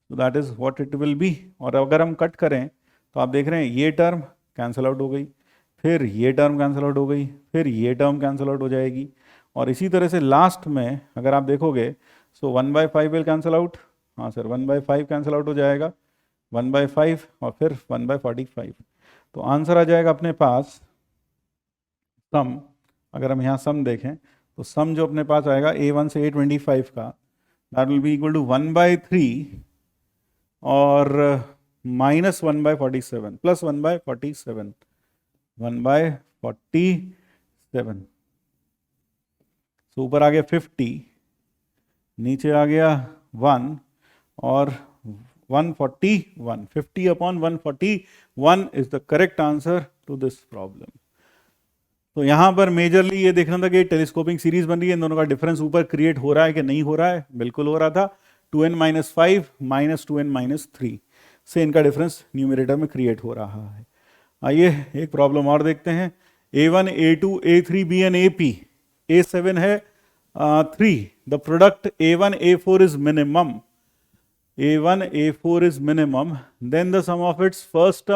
तो that is what it will be. और अगर हम कट करें तो आप देख रहे हैं ये टर्म कैंसिल आउट हो गई, फिर ये टर्म कैंसिल आउट हो गई, फिर ये टर्म कैंसिल आउट हो जाएगी, और इसी तरह से लास्ट में अगर आप देखोगे सो 1/5 विल कैंसिल आउट, हाँ सर 1/5 कैंसिल आउट हो जाएगा, 1/5 और फिर 1/45। तो आंसर आ जाएगा अपने पास सम। अगर हम यहाँ सम देखें तो सम जो अपने पास आएगा a1 से a25 का, that will be equal to 1/3 और माइनस 1/47 प्लस 1/47 1/47। तो ऊपर आ गया 50, नीचे आ गया 1 और 141, 50 upon 141 is the correct answer to this problem. तो यहाँ पर मेजरली ये देखना था कि टेलीस्कोपिंग सीरीज बन रही है, इन दोनों का डिफरेंस ऊपर क्रिएट हो रहा है कि नहीं हो रहा है। बिल्कुल हो रहा था, 2n - 5 माइनस 2n - 3 से इनका डिफरेंस न्यूमरेटर में क्रिएट हो रहा है। आइए एक प्रॉब्लम और देखते हैं। a1 a2 a3 bn ap, a7 है 3, the product a1 a4 is minimum, a1 a4 is minimum, then the sum of its first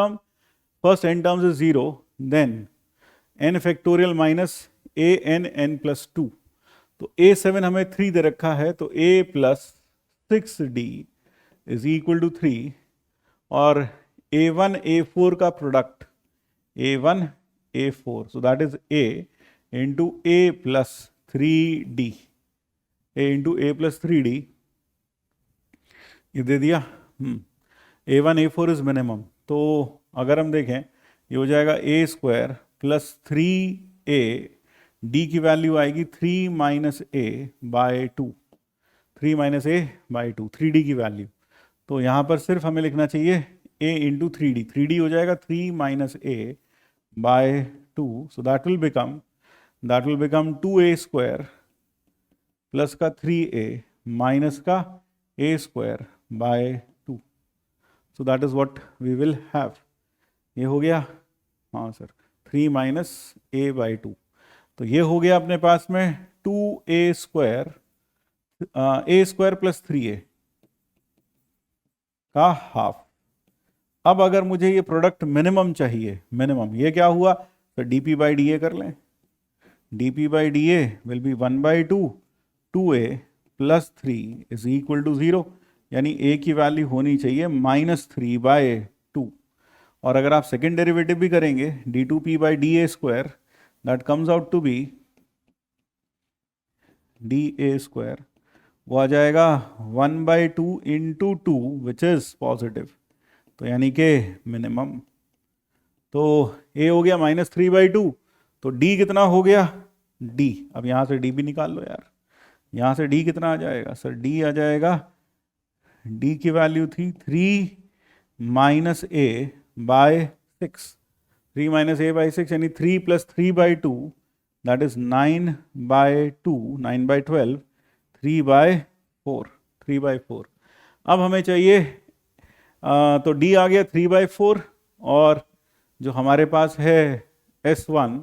n terms is 0, then n factorial minus a n plus 2। तो a7 हमें 3 दे रखा है, तो a plus 6d is equal to 3 और A1 A4 का product A1 A4, so that is A into A plus 3D, A into A plus 3D, ये दे दिया। A1 A4 is minimum, तो अगर हम देखें ये हो जाएगा A square plus 3A, D की वैल्यू आएगी 3 minus A by 2, 3 minus A by 2, 3D की वैल्यू। तो यहाँ पर सिर्फ हमें लिखना चाहिए A इंटू 3D, 3D हो जाएगा 3 minus A by 2, so that will become 2A square plus का 3A माइनस का A square by 2, so that is what we will have. ये हो गया, हाँ सर, 3 माइनस A बाय 2, तो ये हो गया अपने पास में 2A square, A square plus 3A का हाफ। अब अगर मुझे ये प्रोडक्ट मिनिमम चाहिए, मिनिमम ये क्या हुआ, तो dp बाई डी ए कर लें, dp by D A will be 1/2 2a plus 3 is equal to 0, यानी a की वैल्यू होनी चाहिए -3/2, और अगर आप सेकेंड डेरिवेटिव भी करेंगे d2p by D A square, that comes out to be dA square, वो आ जाएगा 1/2 इंटू 2 विच इज पॉजिटिव, तो यानी कि मिनिमम। तो A हो गया -3/2, तो D कितना हो गया, D, अब यहाँ से D भी निकाल लो यार, यहाँ से D कितना आ जाएगा सर, D आ जाएगा, D की वैल्यू थी 3 minus A by 6, 3 minus A by 6 यानी 3 प्लस 3/2, दैट इज 9/2, 9/12, 3/4, 3/4। अब हमें चाहिए तो D आ गया 3/4, और जो हमारे पास है S1,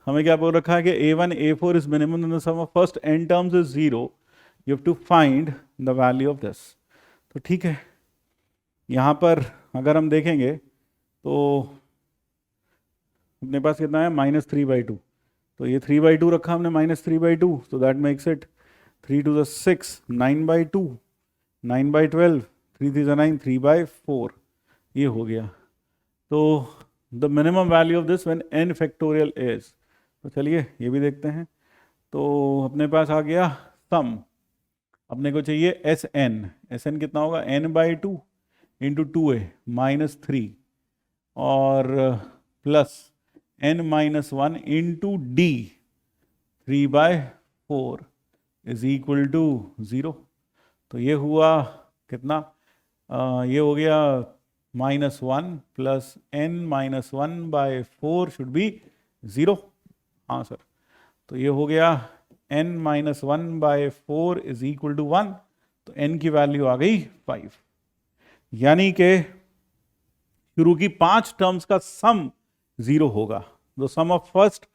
हमें क्या बोल रखा है कि A1 A4 is minimum in the sum of first n terms is 0, you have to find the value of this. तो ठीक है, यहाँ पर अगर हम देखेंगे तो अपने पास कितना है -3/2, तो ये 3/2 रखा हमने -3/2, तो that makes it 3 to the 6, 9/2, 9/12, 3 3 9, 3/4, ये हो गया। तो the minimum value of this when n factorial is, तो चलिए ये भी देखते हैं। तो अपने पास आ गया सम, अपने को चाहिए Sn कितना होगा, n/2 इंटू 2a -3 और plus n-1 into d 3/4 is equal to 0। तो ये हुआ कितना, ये हो गया -1 प्लस n-1/4 शुड बी 0, हाँ सर। तो ये हो गया n-1/4 इज इक्वल टू 1, तो n की वैल्यू आ गई 5, यानी कि शुरू की 5 टर्म्स का सम 0 होगा। The sum of first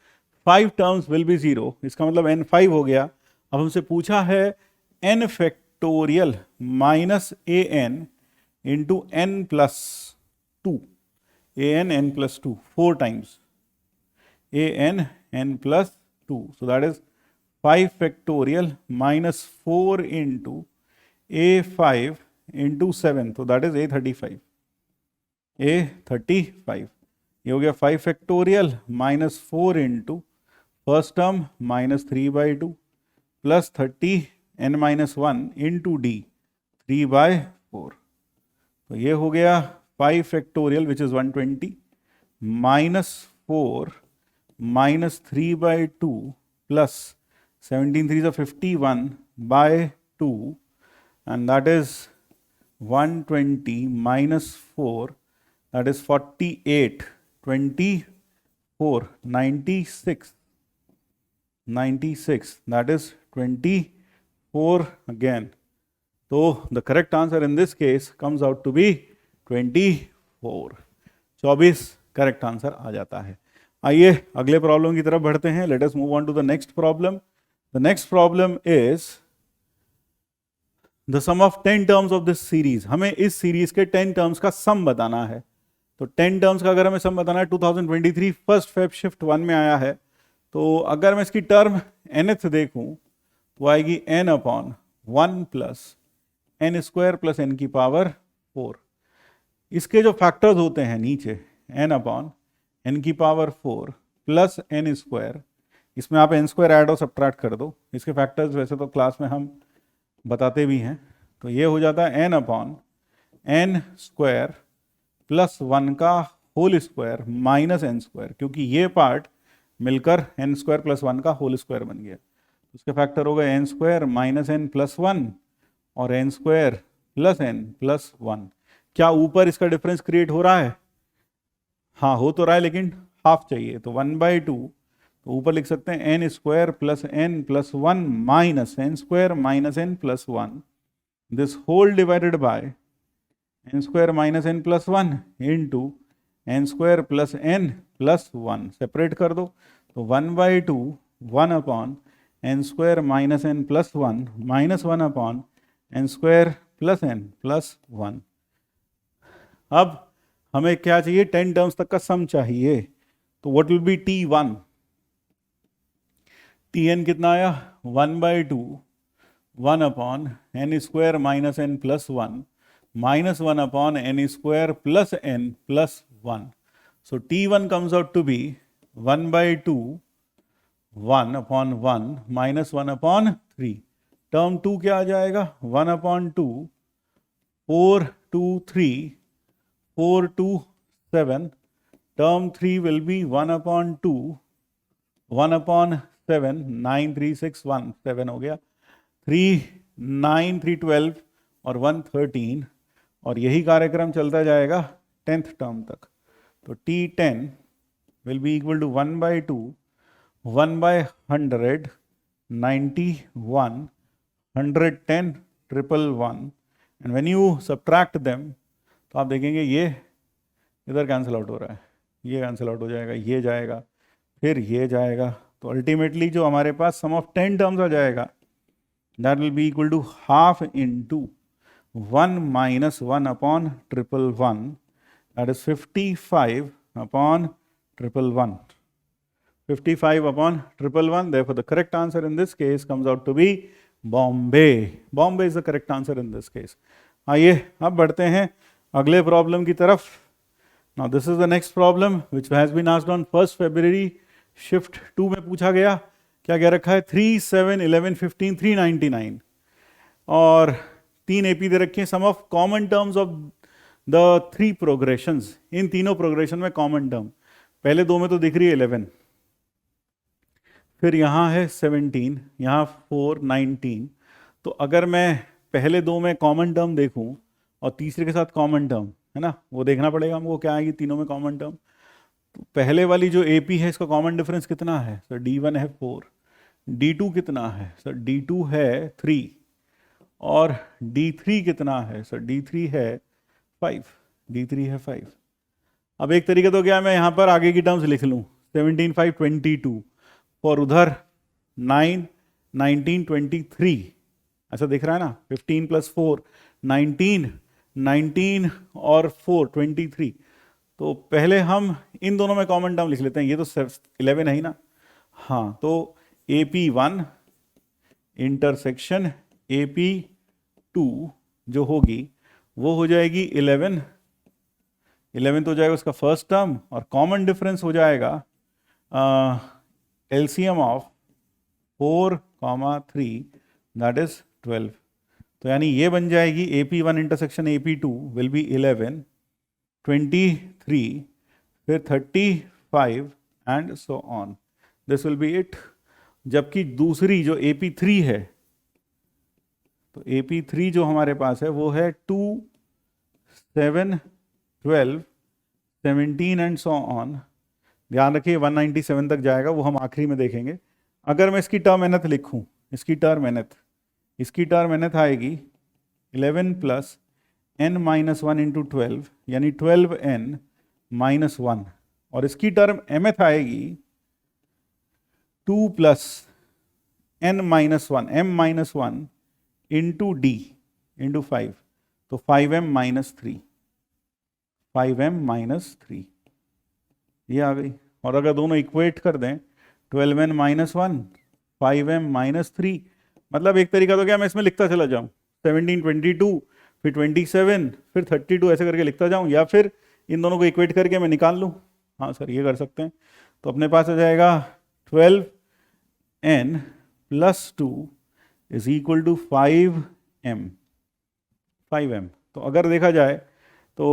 5 terms will be 0, इसका मतलब n 5 हो गया। अब हमसे पूछा है n factorial minus an into n plus 2, an n plus 2 4 times an n plus 2, so that is 5 factorial minus 4 into a5 into 7, so that is a35, a35, ये हो गया 5 factorial minus 4 into first term -3/2 plus 30 n-1 into d 3/4, तो ये हो गया 5 factorial which is 120 -4 -3/2 plus 17 3 51/2 and that is 120 minus 4, that is 48, 24, 96, that is 24 again. So the correct answer in this case comes out to be 24. 24 correct answer आ जाता है। आइए अगले problem की तरफ बढ़ते हैं। Let us move on to the next problem. The next problem is the sum of 10 terms of this series. हमें इस सीरीज के 10 टर्म्स का सम बताना है। तो 10 टर्म्स का अगर हमें सम बताना है, 2023 फर्स्ट फेब शिफ्ट 1 में आया है, तो अगर मैं इसकी टर्म nth देखूं तो आएगी n/1 plus N square plus N की पावर 4। इसके जो फैक्टर्स होते हैं नीचे एन अपॉन एन की पावर 4 प्लस एन स्क्वायर, इसमें आप एन स्क्वायर ऐड और सब्ट्रैक्ट कर दो। इसके फैक्टर्स वैसे तो क्लास में हम बताते भी हैं। तो ये हो जाता है N upon N square plus 1 का whole square minus N square, क्योंकि ये पार्ट मिलकर एन स्क्वायर प्लस 1 का होल स्क्वायर बन गया। उसके फैक्टर हो गए N square minus N plus 1 और N square plus N plus 1। क्या ऊपर इसका डिफरेंस क्रिएट हो रहा है? हाँ हो तो रहा है, लेकिन हाफ चाहिए, तो 1/2। तो ऊपर लिख सकते हैं N square plus N plus 1 minus N square minus N plus 1, this whole divided by N square minus N plus 1 into N square plus N plus 1। Separate कर दो, तो 1/2 1 upon N square minus N plus 1 minus 1 upon N square plus N plus 1। अब हमें क्या चाहिए? 10 terms तक का सम चाहिए। तो what will be T1? Tn कितना आया? 1/2 1 upon N square minus N plus 1 minus 1 upon N square plus N plus 1। So T1 comes out to be 1/2 1 upon 1 minus 1 upon 3। Term 2 क्या आ जाएगा? 1 upon 2 4 2 3 4 2 7। Term 3 will be 1 upon 2 1 upon 7 9 3 6 1 7 हो गया, 3 9 3 12 और 1 13। और यही कार्यक्रम चलता जाएगा 10th टर्म तक। तो T10 will be equal to 1/2 1/100 91 110 111। And when you subtract them तो आप देखेंगे ये इधर कैंसिल आउट हो रहा है, ये कैंसिल आउट हो जाएगा, ये जाएगा, फिर ये जाएगा। तो अल्टीमेटली जो हमारे पास सम ऑफ 10 टर्म्स आ जाएगा that will be equal to half into 1 minus 1 upon 111, that is 55 upon 111। 55 upon 111. Therefore, the correct answer in this case comes out to be Bombay. Bombay is the correct answer in this case. आइए अब बढ़ते हैं अगले problem की तरफ। Now this is the next problem which has been asked on 1st February shift 2 में पूछा गया। क्या क्या रखा है? 3 7 11 15 399 और 3 AP दे रखे हैं। Sum of common terms of the 3 progressions. इन तीनों प्रोग्रेशन में कॉमन टर्म पहले दो में तो दिख रही है 11, फिर यहाँ है 17, यहाँ 4 19। तो अगर मैं पहले दो में कॉमन टर्म देखूं और तीसरे के साथ कॉमन टर्म है ना, वो देखना पड़ेगा हमको क्या आएगी तीनों में कॉमन टर्म। तो पहले वाली जो AP है इसका कॉमन डिफरेंस कितना है? सर D1 है 4, D2 कितना है? सर D2 है 3 और D3 कितना है? सर D3 है 5, D3 है 5। अब एक तरीका तो क्या, मैं यहाँ पर आगे की टर्म्स लिख लूँ 17 5 22 और उधर 9 19 23, ऐसा दिख रहा है ना, 15 प्लस 4 19 19 और 4 23। तो पहले हम इन दोनों में कॉमन टर्म लिख लेते हैं, ये तो 11 है ही ना। हाँ, तो AP1 इंटरसेक्शन AP2 जो होगी वो हो जाएगी 11 11 तो हो जाएगा उसका फर्स्ट टर्म और कॉमन डिफरेंस हो जाएगा LCM ऑफ 4 3 दैट इज 12। तो यानी ये बन जाएगी AP1 intersection AP2 will be 11 23 फिर 35 and so on, this will be it. जबकि दूसरी जो AP3 है, तो AP3 जो हमारे पास है वो है 2 7 12 17 एंड सो ऑन। ध्यान रखिए 197 तक जाएगा, वो हम आखिरी में देखेंगे। अगर मैं इसकी टर्म एनथ लिखूं, इसकी टर्म एनथ आएगी 11 प्लस n माइनस 1 इंटू 12 यानी 12n माइनस 1, और इसकी टर्म mth आएगी 2 plus n minus 1 m minus 1 into d into 5, तो 5m माइनस 3 5m माइनस 3 ये आ गई। और अगर दोनों इक्वेट कर दें 12n माइनस 1 5m माइनस 3, मतलब एक तरीका तो क्या मैं इसमें लिखता चला जाऊं 17, 22, फिर 27, फिर 32 ऐसे करके लिखता जाऊं, या फिर इन दोनों को इक्वेट करके मैं निकाल लूं? हाँ सर, ये कर सकते हैं। तो अपने पास आ जाएगा 12n plus 2 is equal to 5m। तो अगर देखा जाए तो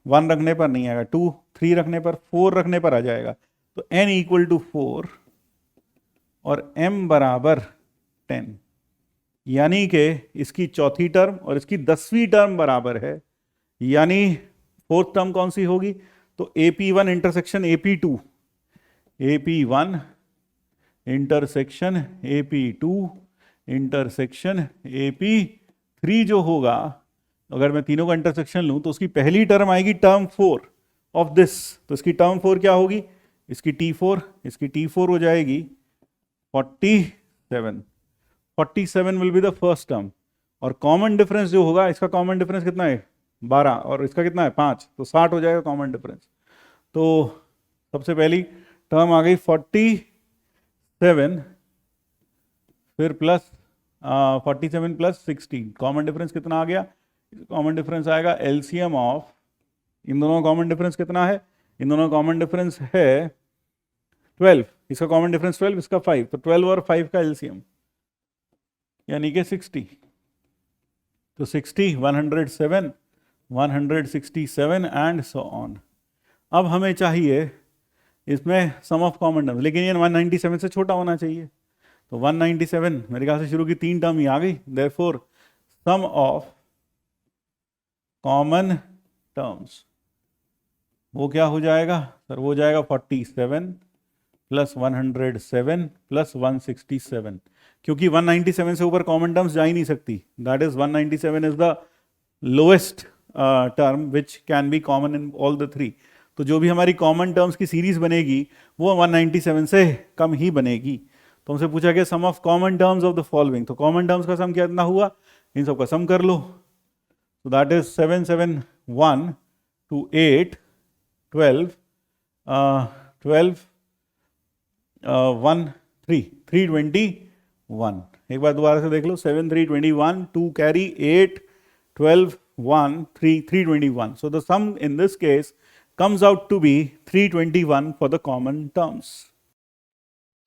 1 रखने पर नहीं आएगा, 2, 3 रखने पर, 4 रखने पर आ जाएगा। तो n इक्वल टू 4 और m बराबर 10, यानी कि इसकी चौथी टर्म और इसकी 10वीं टर्म बराबर है। यानी फोर्थ टर्म कौन सी होगी? तो AP1 intersection AP2, AP1 intersection AP2 intersection AP3 जो होगा, अगर मैं तीनों का इंटरसेक्शन लूं तो उसकी पहली टर्म आएगी टर्म 4 ऑफ दिस। तो इसकी टर्म 4 क्या होगी? इसकी T4, इसकी T4 हो जाएगी 47। 47 will be the first term, और कॉमन डिफरेंस जो होगा, इसका कॉमन डिफरेंस कितना है? 12, और इसका कितना है? 5, तो 60 हो जाएगा कॉमन डिफरेंस। तो सबसे पहली टर्म आ गई 47, फिर प्लस 47 प्लस 16, कॉमन डिफरेंस कितना आ गया? कॉमन डिफरेंस आएगा एलसीएम ऑफ, इन दोनों का कॉमन डिफरेंस कितना है? इन दोनों का कॉमन डिफरेंस है 12, इसका कॉमन डिफरेंस 12, इसका 5, तो 12 और 5 का एलसीएम यानी कि 60। तो 60, 107, 167 एंड सो ऑन। अब हमें चाहिए इसमें सम ऑफ कॉमन टर्म, लेकिन ये 197 से छोटा होना चाहिए। तो 197 मेरे ख्याल से शुरू की 3 टर्म ही आ गई, therefore sum of common terms वो क्या हो जाएगा सर? वो जाएगा 47 प्लस 107 प्लस 167, क्योंकि 197 से ऊपर कॉमन टर्म्स जा ही नहीं सकती। That is 197 is the lowest term which can be common in all the 3। तो जो भी हमारी कॉमन टर्म्स की सीरीज बनेगी वो 197 से कम ही बनेगी। तो हमसे पूछा गया sum of common terms of the following, तो कॉमन टर्म्स का सम कितना हुआ? इन सब का सम कर लो। तो दैट इज 7, 7, 1 to 8, 12, 12, 1, 3, 321। एक बार दोबारा से देख लो, 7, 3, 21, 2 carry, 8, 12, 1, 3, 321। So the sum in this case comes out to be 321 for the common terms.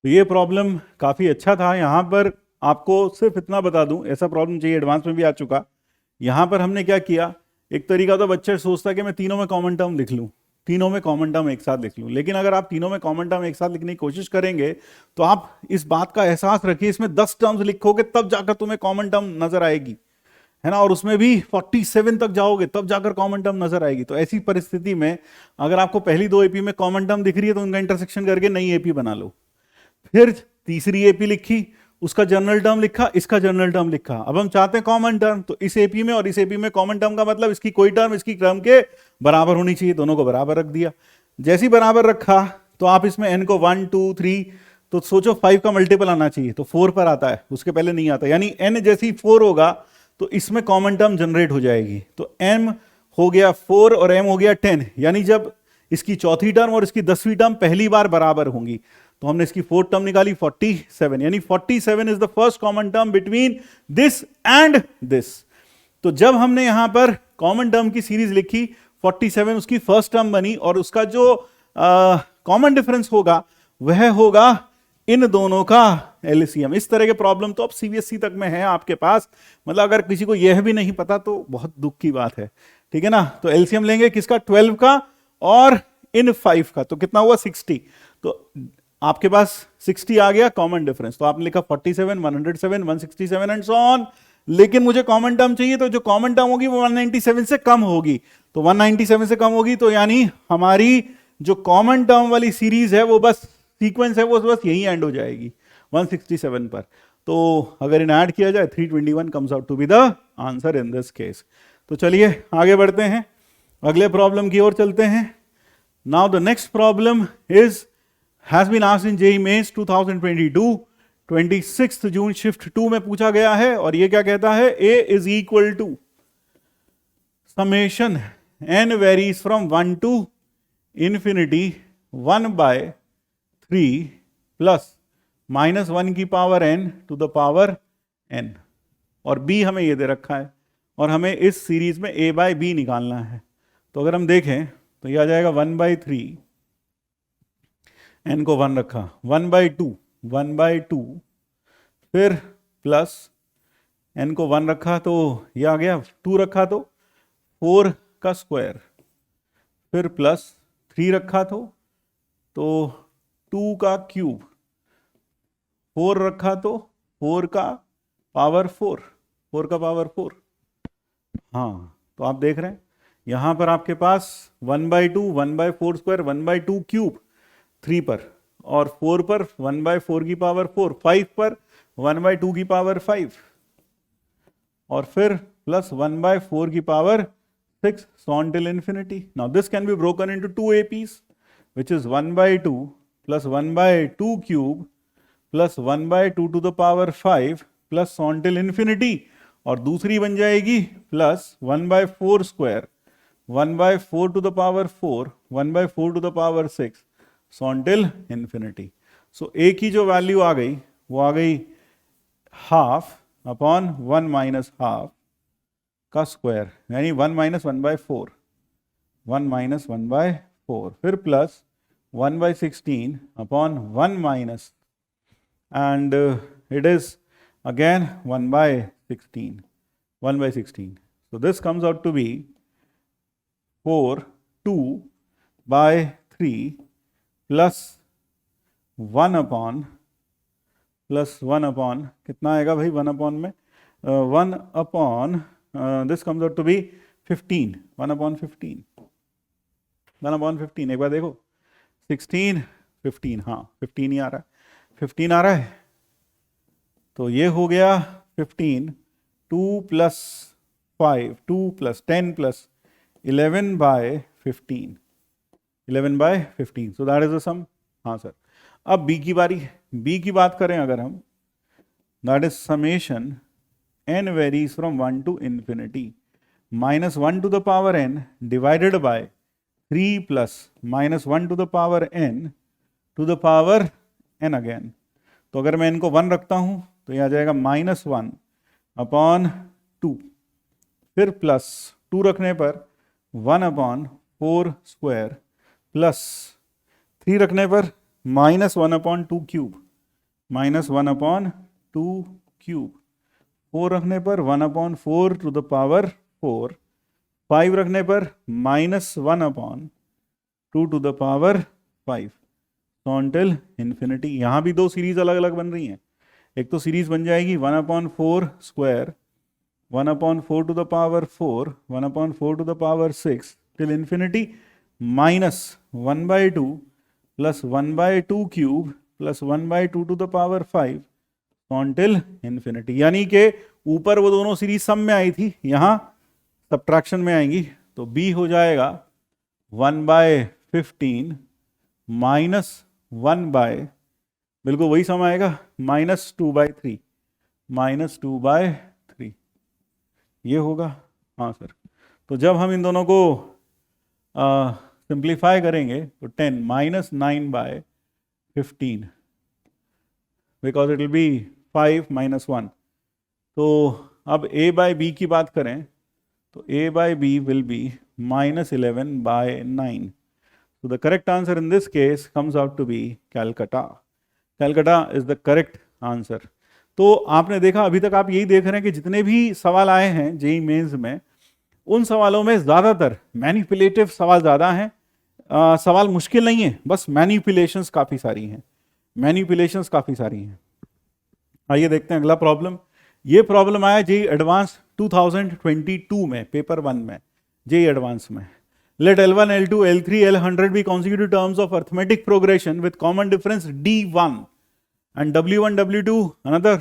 तो ये प्रॉब्लम काफी अच्छा था। यहां पर आपको सिर्फ इतना बता दूं, ऐसा प्रॉब्लम चाहिए एडवांस में भी आ चुका। यहां पर हमने क्या किया, एक तरीका तो बच्चा सोचता कि मैं तीनों में कॉमन टर्म लिख लूं, तीनों में कॉमन टर्म एक साथ लिख लूं। लेकिन अगर आप तीनों में कॉमन टर्म एक साथ लिखने की कोशिश करेंगे तो आप इस बात का एहसास रखिए, इसमें 10 टर्म्स लिखोगे तब जाकर तुम्हें कॉमन टर्म नजर आएगी, है ना, और उसमें भी 47 तक जाओगे तब जाकर कॉमन टर्म नजर आएगी। तो ऐसी परिस्थिति में अगर आपको पहली 2 एपी में कॉमन टर्म दिख रही है तो उनका इंटरसेक्शन करके नई एपी बना लो। फिर तीसरी एपी लिखी, उसका जनरल टर्म लिखा, इसका जनरल टर्म लिखा। अब हम चाहते हैं कॉमन टर्म, तो इस एपी में और इस एपी में कॉमन टर्म का मतलब इसकी कोई टर्म इसकी टर्म के बराबर होनी चाहिए, दोनों को बराबर रख दिया। जैसी बराबर रखा तो आप इसमें n को 1, 2, 3, तो सोचो 5 का मल्टीपल आना चाहिए, तो 4 पर आता है, उसके पहले नहीं आता। यानी n जैसी 4 होगा तो इसमें कॉमन टर्म जनरेट हो जाएगी। तो m हो गया 4 और m हो गया 10, यानी जब इसकी चौथी टर्म और इसकी 10वीं टर्म पहली बार बराबर होंगी तो हमने इसकी फोर्थ टर्म निकाली 47, यानी 47 is the first common term between this and this. तो जब हमने यहां पर कॉमन टर्म की सीरीज लिखी 47 उसकी फर्स्ट टर्म बनी, और उसका जो कॉमन डिफरेंस होगा वह होगा इन दोनों का एलसीएम। इस तरह के प्रॉब्लम तो अब सीबीएसई तक में है आपके पास, मतलब अगर किसी को यह भी नहीं पता तो बहुत दुख की बात है, ठीक है ना। तो एलसीएम लेंगे किसका? 12 का और इन 5 का, तो कितना हुआ? 60। तो आपके पास 60 आ गया कॉमन डिफरेंस, तो आपने लिखा 47, 107, 167 एंड सो ऑन। लेकिन मुझे कॉमन टर्म चाहिए, तो जो कॉमन टर्म होगी वो 197 से कम होगी। तो 197 से कम होगी तो यानी हमारी जो कॉमन टर्म वाली सीरीज है वो बस सीक्वेंस है, वो बस यही एंड हो जाएगी 167 पर। तो अगर इन ऐड किया जाए 321 comes out to be the answer in this case. तो चलिए आगे बढ़ते हैं, अगले प्रॉब्लम की ओर चलते हैं। Now the next problem is has been asked in JEE Mains 2022, 26 June shift 2 में पूछा गया है, और ये क्या कहता है? A is equal to summation n varies from 1 to infinity 1 by 3 plus minus 1 की power n to the power n। और b हमें ये दे रखा है, और हमें इस सीरीज में a बाई बी निकालना है। तो अगर हम देखें तो ये आ जाएगा 1/3, n को 1 रखा, 1/2, फिर प्लस n को 1 रखा तो ये आ गया, 2 रखा तो 4 का स्क्वायर, फिर प्लस 3 रखा तो 2 का क्यूब, 4 रखा तो 4 का पावर 4 का पावर 4। हाँ, तो आप देख रहे हैं यहां पर आपके पास 1/2, 1/4 स्क्वायर, 1/2 क्यूब 3 पर, और 4 पर 1/4 की पावर 4, 5 पर 1/2 की पावर 5, और फिर प्लस 1/4 की power 6, so until infinity. Now this can be broken into 2 APs, which is 1/2 plus 1/2 cube plus 1/2 to the power 5 plus so until infinity, और दूसरी बन जाएगी plus 1/4 square, 1/4 to the power 4, 1/4 to the power 6, so until infinity. So a की जो value आ गई वो आ गई हाफ अपॉन 1 माइनस हाफ का स्क्वायर, यानी 1 माइनस 1/4, 1 माइनस 1/4, फिर plus 1/16 upon 1 minus, and it is again 1/16, 1/16. So this comes out to be 4/2/3 plus 1 upon कितना आएगा भाई 1 upon में 1 upon this comes out to be 15, 1 upon 15, 1 upon 15, एक बार देखो 16, 15, हाँ 15 ही आ रहा है, 15 आ रहा है, तो ये हो गया 15, 2 plus 5, 2 plus 10 plus 11/15, 11/15, so that is the sum. हाँ सर, अब b की बारी, b की बात करें अगर हम, that is summation n varies from 1 to infinity minus 1 to the power n divided by 3 plus minus 1 to the power n to the power n again. तो अगर मैं इनको 1 रखता हूं तो यह आ जाएगा -1 अपॉन 2, फिर प्लस 2 रखने पर 1 अपॉन 4 स्क्वायर, प्लस 3 रखने पर -1 अपॉन 2 क्यूब, -1 अपॉन 2 क्यूब, 4 रखने पर 1 अपॉन 4 टू द पावर 4, 5 रखने पर -1 upon 2 to the power 5, so until infinity. यहाँ भी दो सीरीज अलग अलग बन रही हैं, एक तो सीरीज बन जाएगी 1 upon 4 square, 1 upon 4 to the power 4, 1 upon 4 to the power 6 till infinity, minus 1/2 plus 1/2 cube plus 1/2 to the power 5 until infinity. यानी कि ऊपर वो दोनों सीरीज सम में आई थी, यहाँ सब्ट्रैक्शन में आएंगी, तो b हो जाएगा 1/15 माइनस 1/, बिल्कुल वही सम आएगा, -2/3, -2/3 ये होगा। हाँ सर, तो जब हम इन दोनों को सिंप्लीफाई करेंगे तो 10 -9/15 बिकॉज इट विल बी 5 - 1। तो अब a बाई बी की बात करें तो a by B will be -11/9। So the correct answer in this case comes out to be Calcutta. Calcutta is the correct answer. तो आपने देखा, अभी तक आप यही देख रहे हैं कि जितने भी सवाल आए हैं जेईई मेंस में, उन सवालों में ज़्यादातर मैनिपुलेटिव सवाल ज़्यादा हैं। सवाल मुश्किल नहीं है, बस मैनिपुलेशंस काफ़ी सारी हैं, मैनिपुलेशंस काफ़ी सारी हैं। आइए देखते हैं अगला प्रॉब्लम। ये प्रॉब्लम आया जेईई एडवांस 2022 में, पेपर 1 में, जेईई एडवांस में। Let L1, L2, L3, L100 be consecutive terms of arithmetic progression with common difference D1 and W1, W2 another,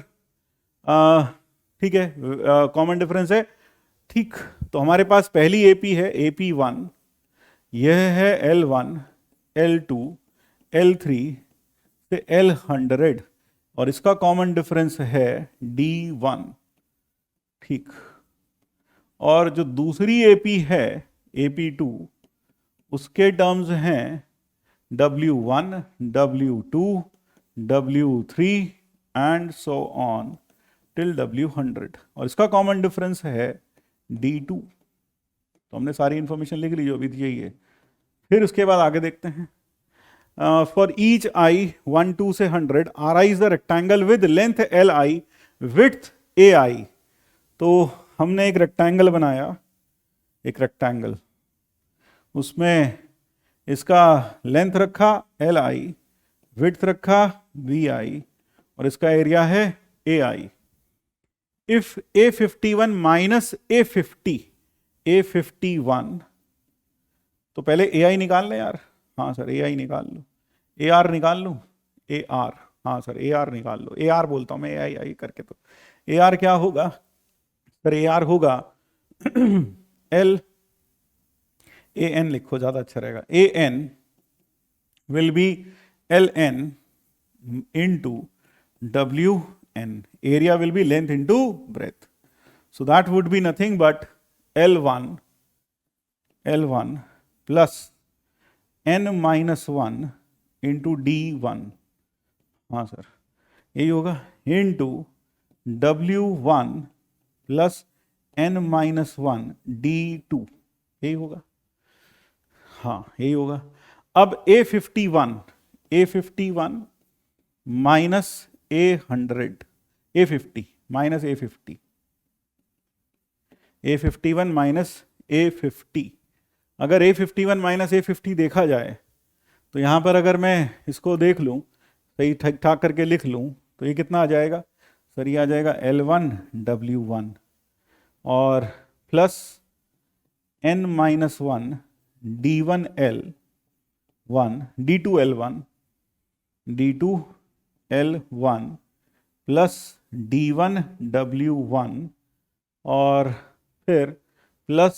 ठीक है, कॉमन डिफरेंस है, ठीक। तो हमारे पास पहली AP है AP1, यह है L1, L2, L3 से L100 और इसका कॉमन डिफरेंस है D1, ठीक। और जो दूसरी AP है AP2, उसके टर्म्स हैं W1, W2, W3 and so on till W 100 और इसका कॉमन डिफरेंस है D2। तो हमने सारी इंफॉर्मेशन लिख ली जो अभी यही है। फिर उसके बाद आगे देखते हैं, फॉर ईच आई 1 2 से 100 R I is the rectangle with length L I width A I. तो हमने एक रेक्टेंगल बनाया, एक रेक्टेंगल, उसमें इसका लेंथ रखा एल आई, विड्थ रखा वी आई और इसका एरिया है ए आई। इफ A51 माइनस A51, तो पहले ए आई निकाल लें यार। हाँ सर ए आई निकाल लो, ए आर निकाल लो, ए आर, हाँ सर ए आर निकाल लो, ए आर बोलता हूँ मैं ए आई करके। तो ए आर क्या होगा सर? ए आर होगा एल ए एन, लिखो ज्यादा अच्छा रहेगा, A N will be L N into WN. Area will be length into breadth. So that would be nothing but L1 plus N minus 1 into D1. हाँ sir यही होगा, into W1 plus N minus 1 D2, यही होगा। हाँ यही होगा। अब A51 minus A100, A50 minus A50, A51 minus A50। अगर A51 माइनस A50 देखा जाए तो यहां पर अगर मैं इसको देख लूं, सही ठीक ठाक करके लिख लूं, तो ये कितना आ जाएगा सर? ये आ जाएगा L1 W1 और plus N minus 1 D1 L1 D2 L1 D2 L1 plus D1 W1 और फिर प्लस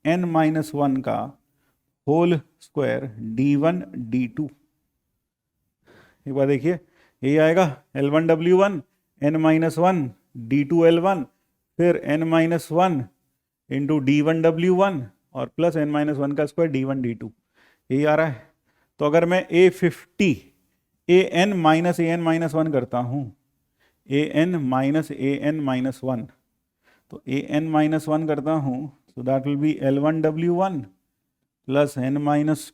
N माइनस 1 का होल स्क्वायर D1 D2। एक बार देखिए, ये आएगा L1 W1 N minus 1 D2 L1 फिर N minus 1 into D1 W1 और प्लस N माइनस 1 का स्क्वायर D1 D2, यही आ रहा है। तो अगर मैं A50 an माइनस 1 करता हूँ, an माइनस 1, तो an माइनस 1 करता हूँ, सो that will B L1 W1 plus n minus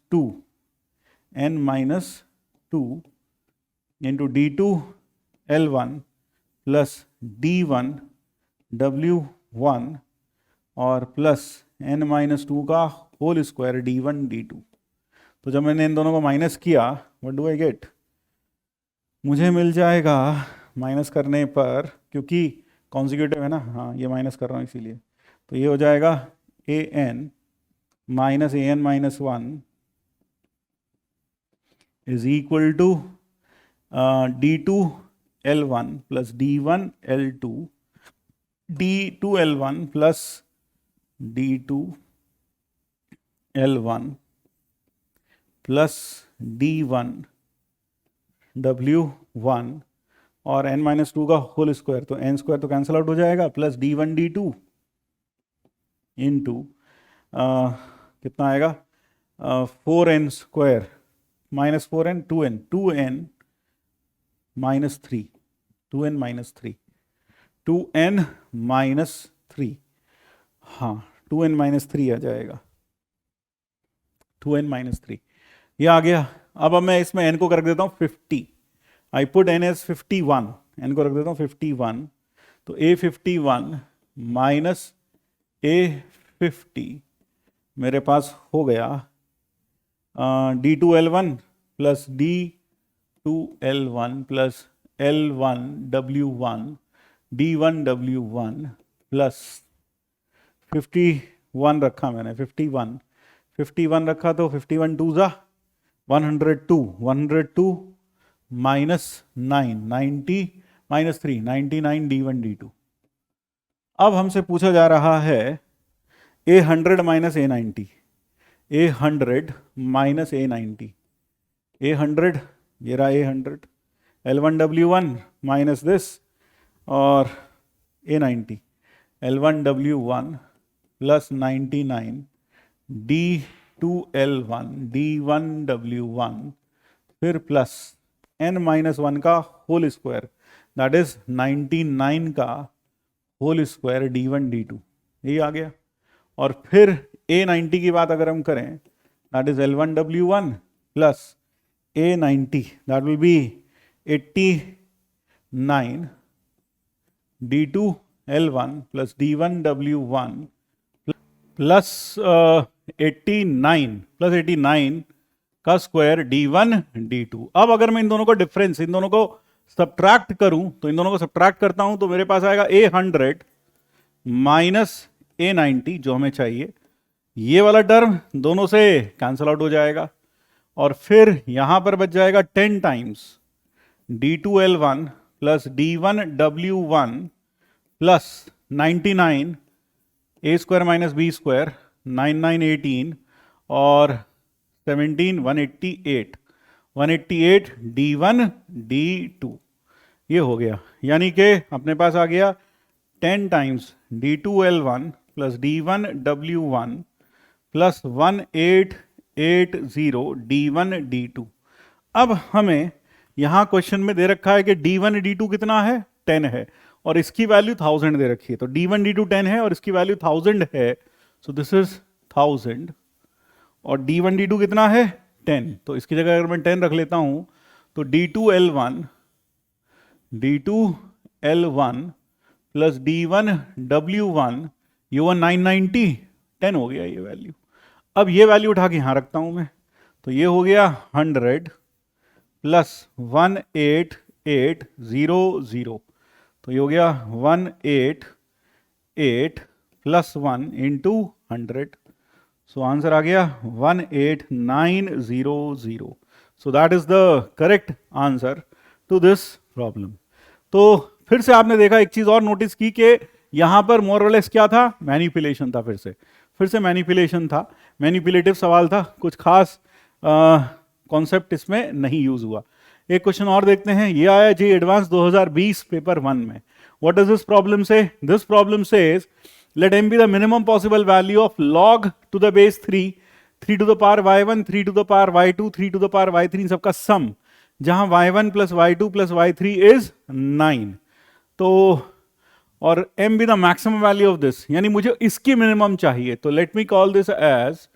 2 into D2 L1 plus D1 W1 और प्लस n माइनस 2 का होल स्क्वायर D1 D2। तो जब मैंने इन दोनों को माइनस किया, व्हाट डू आई गेट? मुझे मिल जाएगा माइनस करने पर, क्योंकि कॉन्जिक्यूटिव है ना, हाँ ये माइनस कर रहा हूँ इसीलिए, तो ये हो जाएगा an minus 1 is equal to D2 L1 plus D1 L2 D2 L1 plus D2 L1 plus D1 W1 और n माइनस 2 का होल स्क्वायर, तो n स्क्वायर तो कैंसिल आउट हो जाएगा, प्लस D1 D2 इंटू कितना आएगा 4n square minus 4n 2n minus 3 2n minus 3, हाँ 2n minus 3 आ जाएगा, 2n माइनस 3 ये आ गया। अब मैं इसमें n को रख देता हूँ 50, I put n as 51, n को रख देता हूँ 51, तो A51 माइनस A50 मेरे पास हो गया D2 L1 plus D2 L1 plus L1 W1 D1 W1 plus 51 रखा मैंने, 51 रखा, तो 51 2 जा 102 माइनस 9 90 माइनस 3 99 D1 D2। अब हमसे पूछा जा रहा है A100 minus A90, A100 minus A90, A100 ये रहा A100, L1 W1 minus this और A90 L1 W1 plus 99 D2 L1 D1 W1 फिर प्लस n माइनस 1 का होल स्क्वायर दैट इज 99 का होल स्क्वायर d1 d2, यही आ गया। और फिर A90 की बात अगर हम करें, that is L1W1 plus A90, that will B 89 D2 L1 plus D1 W1 plus 89 का स्क्वायर D1 D2। अब अगर मैं इन दोनों को डिफरेंस, इन दोनों को सब्ट्रैक्ट करूं, तो इन दोनों को सब्ट्रैक्ट करता हूं तो मेरे पास आएगा A100 माइनस A90 जो हमें चाहिए। ये वाला टर्म दोनों से कैंसल आउट हो जाएगा और फिर यहां पर बच जाएगा 10 times D2L1 plus D1W1 plus 99 ए स्क्वायर माइनस बी स्क्वायर 9918 और 17 188 D1 D2, ये हो गया। यानी कि अपने पास आ गया 10 times D2L1 plus D1W1 plus 1880 D1 D2। अब हमें यहां क्वेश्चन में दे रखा है कि D1 D2 कितना है, 10 है, और इसकी वैल्यू 1000 दे रखी है। तो D1 D2 10 है और इसकी वैल्यू 1000 है, सो दिस इज 1000। और D1 D2 कितना है, 10, तो इसकी जगह अगर मैं 10 रख लेता हूं तो D2L1 प्लस D1W1, ये 990, 10 हो गया ये वैल्यू। अब ये वैल्यू उठा के यहां रखता हूं मैं, तो ये हो गया 100 प्लस 18800, तो ये हो गया 188 प्लस 1 इंटू 100, सो आंसर आ गया 18900। So that is the correct answer to this problem. तो फिर से आपने देखा, एक चीज और नोटिस की कि यहां पर मोर और लेस क्या था, मैनिपुलेशन था। फिर से मैनिपुलेशन था, मैनिपुलेटिव सवाल था, कुछ खास कॉन्सेप्ट इसमें नहीं यूज हुआ। एक क्वेश्चन और देखते हैं, ये आया जी एडवांस 2020 पेपर 1 में। व्हाट डज दिस प्रॉब्लम से? This problem says let m be the minimum possible value of log to the base 3, 3 to the power y1, 3 to the power y2, 3 to the power y3, इन सबका सम, जहां y1 plus y2 plus y3 is 9। तो और m be the maximum value of this, यानी मुझे इसकी minimum चाहिए। तो let me call this as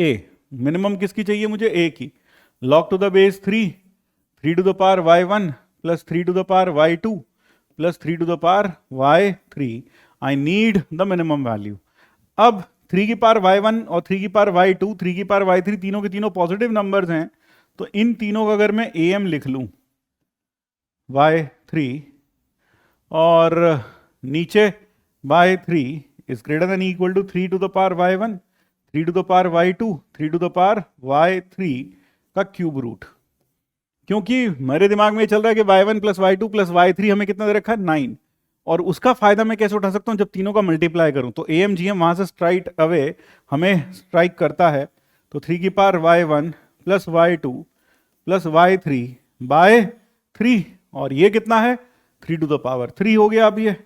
a। Minimum किसकी चाहिए मुझे? a की। log to the base 3, 3 to the power y1 plus 3 to the power y2 plus 3 to the power y3, I need the minimum value. अब 3 की power y1 और 3 की power y2, 3 की power y3, तीनों के तीनों पॉजिटिव नंबर्स हैं, तो इन तीनों का अगर मैं am लिख लूं y3 और नीचे y3 is greater than equal to 3 to the power y1, 3 to the power y2, 3 to the power y3 का क्यूब रूट। क्योंकि मेरे दिमाग में चल रहा है कि y1 plus y2 plus y3 हमें कितना दे रखा है, 9, और उसका फायदा मैं कैसे उठा सकता हूं, जब तीनों का मल्टीप्लाई करूं। तो am gm वहां से स्ट्राइट अवे हमें स्ट्राइक करता है, तो 3 की power y1 plus y2 plus y3 bye 3, और ये कितना है, 3 टू द पावर 3 हो गया अब ये,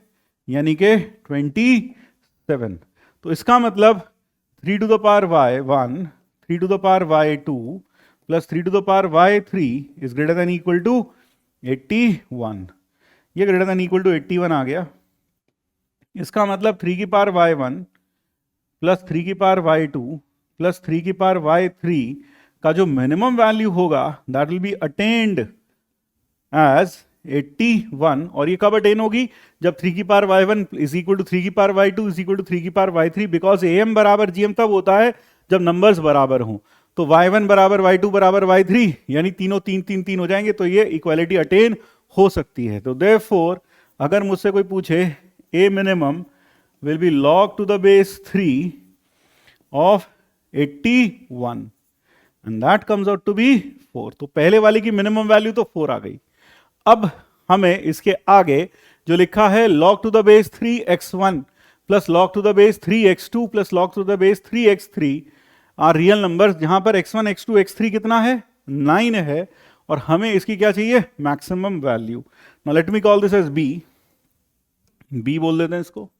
यानी कि 27। तो इसका मतलब 3 to the power y1, 3 to the power y2 plus 3 to the power y3 is greater than equal to 81। ये ग्रेटर देन इक्वल टू 81 आ गया। इसका मतलब 3 की पावर y1 प्लस 3 की पावर y2 प्लस 3 की पावर y3 का जो मिनिमम वैल्यू होगा that will be attained as 81। और ये कब अटेन होगी, जब 3 की power y1 is equal to 3 की power y2 is equal to 3 की पावर y3, बिकॉज am बराबर gm तब होता है जब नंबर्स बराबर हों। तो y1 बराबर y2 बराबर y3, यानी तीनों 3 3 3 हो जाएंगे, तो ये इक्वालिटी अटेन हो सकती है। तो देयरफॉर अगर मुझसे कोई पूछे a minimum will be log to the base 3 of 81 and that comes out to be 4। तो पहले वाले की मिनिमम वैल्यू तो 4 आ गई। अब हमें इसके आगे जो लिखा है log to the base 3x1 plus log to the base 3x2 plus log to the base 3x3 are real numbers, जहां पर x1 x2 x3 कितना है, 9 है, और हमें इसकी क्या चाहिए, maximum value. Now let me call this as b बोल देते हैं इसको।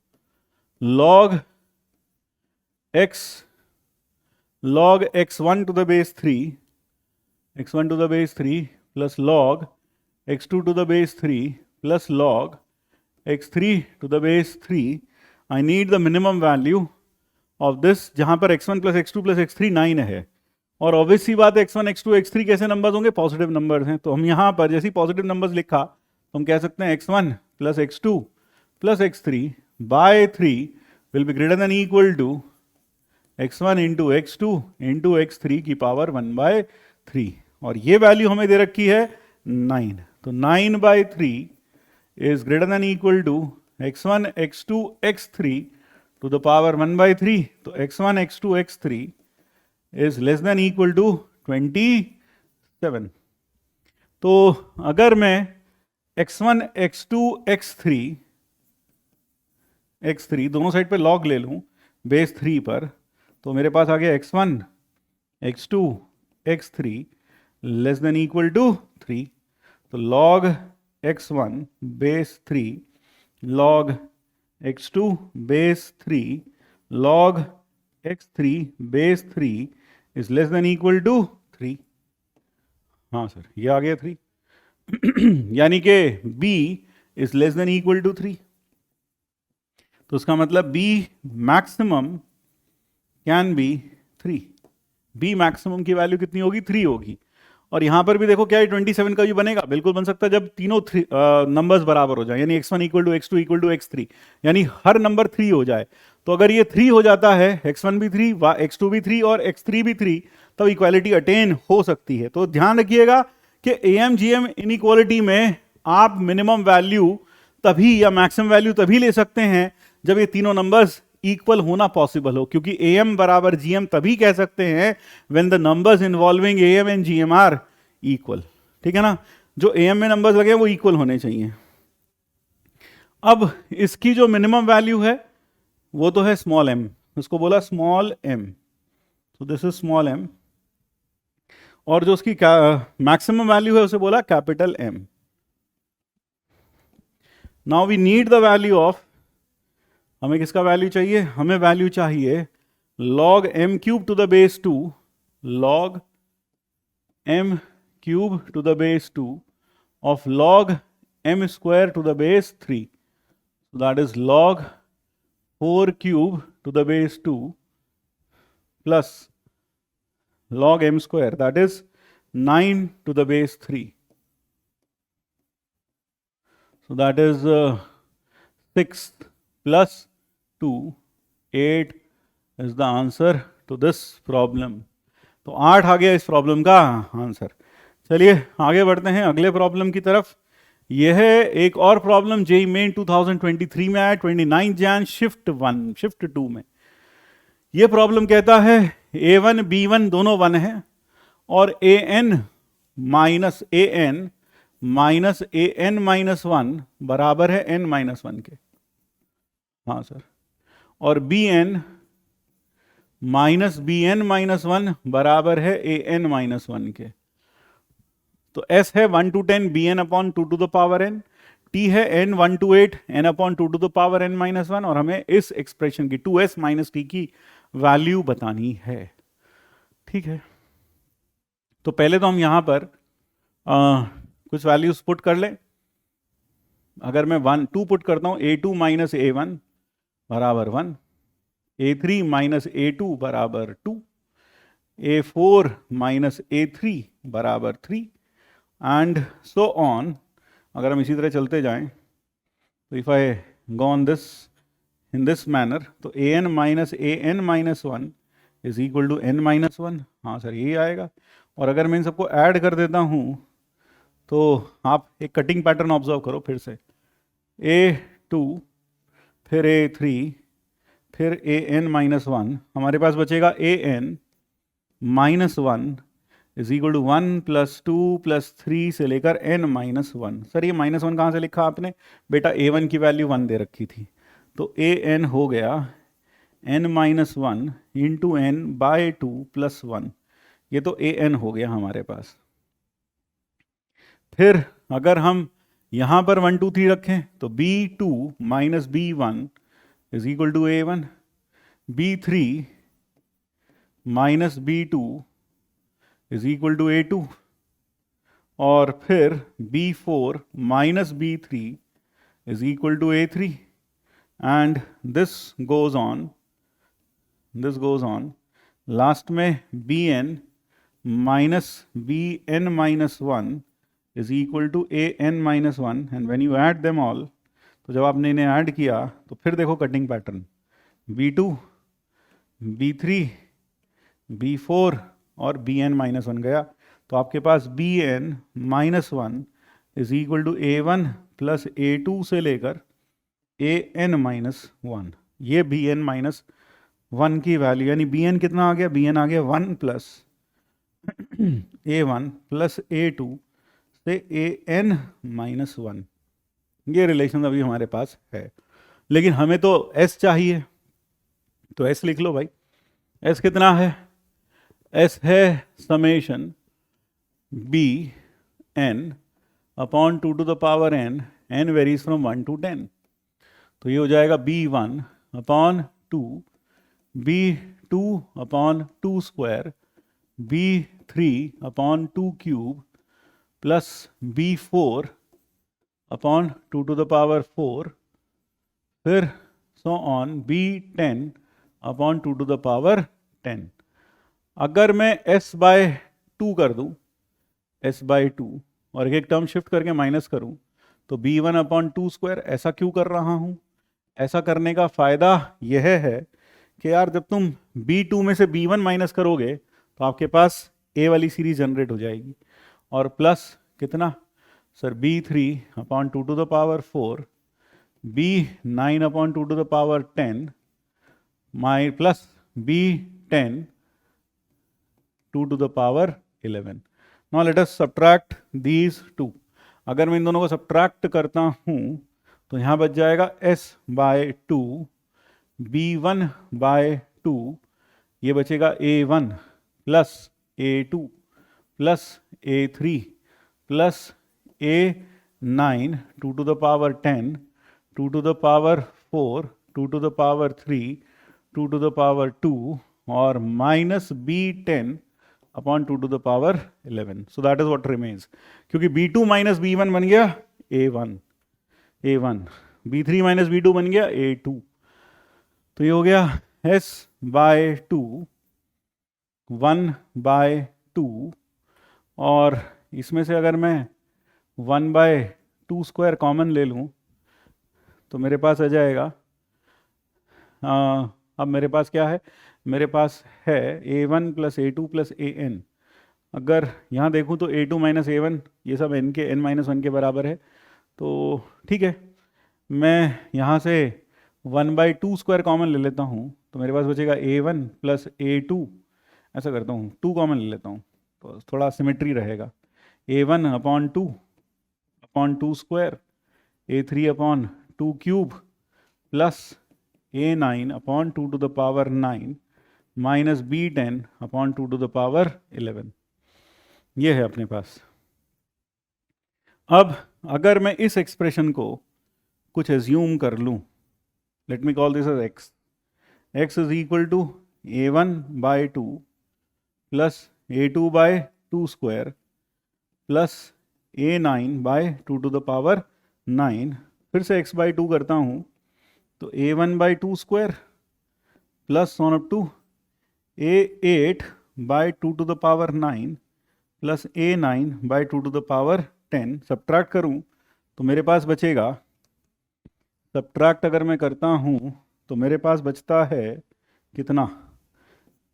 log x1 to the base 3 plus log x2 to the base 3 plus log x3 to the base 3. I need the minimum value of this, जहां पर x1 plus x2 plus x3 9 है, और obvious सी बात है x1 x2 x3 कैसे numbers होंगे, positive numbers हैं, तो हम यहां पर जैसे पॉजिटिव नंबर्स लिखा तो हम कह सकते हैं x1 plus x2 plus x3 by 3 will be greater than equal to x1 into x2 into x3 की पावर 1 by 3, और ये वैल्यू हमें दे रखी है 9, तो 9 by 3 is greater than equal to x1 x2 x3 to the power 1 by 3, तो x1 x2 x3 is less than equal to 27. तो अगर मैं x1 x2 x3 दोनों साइड पे लॉग ले लूं बेस 3 पर, तो मेरे पास आ गया x1 x2 x3 less than equal to 3, तो log x1 base 3 log x2 base 3 log x3 base 3 is less than equal to 3. हाँ सर, ये आ गया 3 यानी कि b is less than equal to 3. तो उसका मतलब b maximum can be 3. b maximum की वैल्यू कितनी होगी, 3 होगी. और यहां पर भी देखो क्या 27 का भी बनेगा, बिल्कुल बन सकता है जब तीनों नंबर्स बराबर हो जाए, यानी x1 equal to x2 equal to x3, यानी हर नंबर 3 हो जाए. तो अगर ये 3 हो जाता है, x1 भी 3 x2 भी 3 और x3 भी 3, तब इक्वालिटी अटेन हो सकती है. तो ध्यान रखिएगा कि AMGM इनइक्वालिटी में आप मिनिमम वैल्यू तभी या मैक्सिमम वैल्यू तभी ले सकते हैं जब ये तीनों नंबर्स इक्वल होना पॉसिबल हो, क्योंकि AM बराबर GM तभी कह सकते हैं when the numbers involving AM and GM are equal. ठीक है ना, जो AM में नंबर्स लगे वो इक्वल होने चाहिए. अब इसकी जो मिनिमम वैल्यू है वो तो है स्मॉल m, उसको बोला स्मॉल m, तो दिस इज स्मॉल m, और जो उसकी मैक्सिमम वैल्यू है उसे बोला capital M. Now we need the value of, हमें किसका वैल्यू चाहिए, हमें वैल्यू चाहिए log m cube to the base 2 log m cube to the base 2 of log m square to the base 3. So that is log 4 cube to the base 2 plus log m square, that is 9 to the base 3. So that is 6 plus 2, 8 is the answer to this problem. तो 8 आ गया इस problem का answer. चलिए आगे बढ़ते हैं अगले problem की तरफ. यह है एक और प्रॉब्लम जेईई मेन 2023 में आया 29 जैन शिफ्ट 2 में. यह प्रॉब्लम कहता है A1 B1 दोनों 1 है और AN माइनस AN माइनस 1 बराबर है N माइनस 1 के. हाँ सर, और BN माइनस BN माइनस 1 बराबर है AN माइनस 1 के. तो S है 1 to 10 BN upon 2 to the power N, T है N 1 to 8 N upon 2 to the power N minus 1, और हमें इस एक्सप्रेशन की 2S माइनस T की वैल्यू बतानी है. ठीक है, तो पहले तो हम यहां पर कुछ वैल्यूज पुट कर लें. अगर मैं 2 पुट करता हूं, A2 माइनस A1 बराबर 1, A3 माइनस A2 बराबर 2, A4 माइनस A3 बराबर 3 एंड सो ऑन. अगर हम इसी तरह चलते जाएं तो if I go on this in this manner, तो AN minus AN minus 1 is equal to N minus 1. हाँ सर, यही आएगा. और अगर मैं इन सबको ऐड कर देता हूँ तो आप एक कटिंग पैटर्न ऑब्जर्व करो फिर से. A2 फिर A3 फिर AN माइनस 1, हमारे पास बचेगा AN minus 1 is equal to 1 plus 2 plus 3 से लेकर N माइनस 1. सर ये माइनस 1 कहाँ से लिखा आपने, बेटा A1 की वैल्यू 1 दे रखी थी, तो AN हो गया N minus 1 into N by 2 plus 1. ये तो AN हो गया हमारे पास. फिर अगर हम यहां पर 1 2 3 रखें तो B2 minus B1 is equal to A1, B3 minus B2 is equal to A2, और फिर B4 minus B3 is equal to A3 and this goes on last में Bn minus Bn minus 1 is equal to An minus 1 and when you add them all, तो जब आपने इन्हें add किया तो फिर देखो cutting pattern, B2 B3 B4 और Bn माइनस 1 गया, तो आपके पास Bn minus 1 is equal to A1 plus A2 से लेकर An माइनस 1, ये Bn माइनस 1 की वैल्यू, यानी Bn कितना आ गया, Bn आ गया 1 प्लस A1 प्लस A2 से An माइनस 1। ये रिलेशन अभी हमारे पास है, लेकिन हमें तो S चाहिए, तो S लिख लो भाई। S कितना है, S है summation Bn upon 2 to the power n, n varies from 1 to 10, तो ये हो जाएगा B1 upon 2, B2 upon 2 square, B3 upon 2 cube plus B4 upon 2 to the power 4, फिर so on B10 upon 2 to the power 10। अगर मैं S bye 2 कर दूं, S bye 2 और एक टर्म शिफ्ट करके माइनस करूं, तो B1 अपॉन 2 स्क्वायर। ऐसा क्यों कर रहा हूं, ऐसा करने का फायदा यह है कि यार जब तुम B2 में से B1 माइनस करोगे तो आपके पास A वाली सीरीज जनरेट हो जाएगी, और प्लस कितना sir B3 upon 2 to the power 4, B9 upon 2 to the power 10 my plus B10 2 to the power 11। Now let us subtract these two. अगर मैं इन दोनों को सब्ट्रैक्ट करता हूं तो यहां बच जाएगा S बाय 2, B1 बाय 2, ये बचेगा A1 plus A2 plus A3 plus A9 2 to the power 10, 2 to the power 4, 2 to the power 3, 2 to the power 2 और minus B10 upon 2 to the power 11। So that is what remains, क्योंकि B2 minus B1 बन गया A1, B3 minus B2 बन गया A2, तो ये हो गया S बाय 2 1 बाय 2, और इसमें से अगर मैं 1 बाय 2 स्क्वायर कॉमन ले लूँ तो मेरे पास आ जाएगा, अब मेरे पास क्या है, मेरे पास है A1 plus A2 plus AN। अगर यहाँ देखूँ तो A2 माइनस A1 ये सब n के n माइनस 1 के बराबर है, तो ठीक है, मैं यहाँ से 1 बाई 2 स्क्वायर कॉमन ले लेता हूँ, तो मेरे पास बचेगा A1 प्लस A2, ऐसा करता हूँ 2 कॉमन ले लेता हूँ तो थोड़ा सिमेट्री रहेगा, A1 upon 2 square, A3 upon 2 cube plus A9 upon 2 to the power 9 minus B10 upon 2 to the power 11। ये है अपने पास। अब अगर मैं इस एक्सप्रेशन को कुछ एज्यूम कर लूँ, let me call this as x, x is equal to A1 by 2 plus A2 by 2 square plus A9 by 2 to the power 9, फिर से x बाई 2 करता हूँ तो A1 by 2 square plus on up to A8 by 2 to the power 9 plus A9 by 2 to the power 10। Subtract करूँ तो मेरे पास बचेगा, subtract अगर मैं करता हूँ तो मेरे पास बचता है कितना,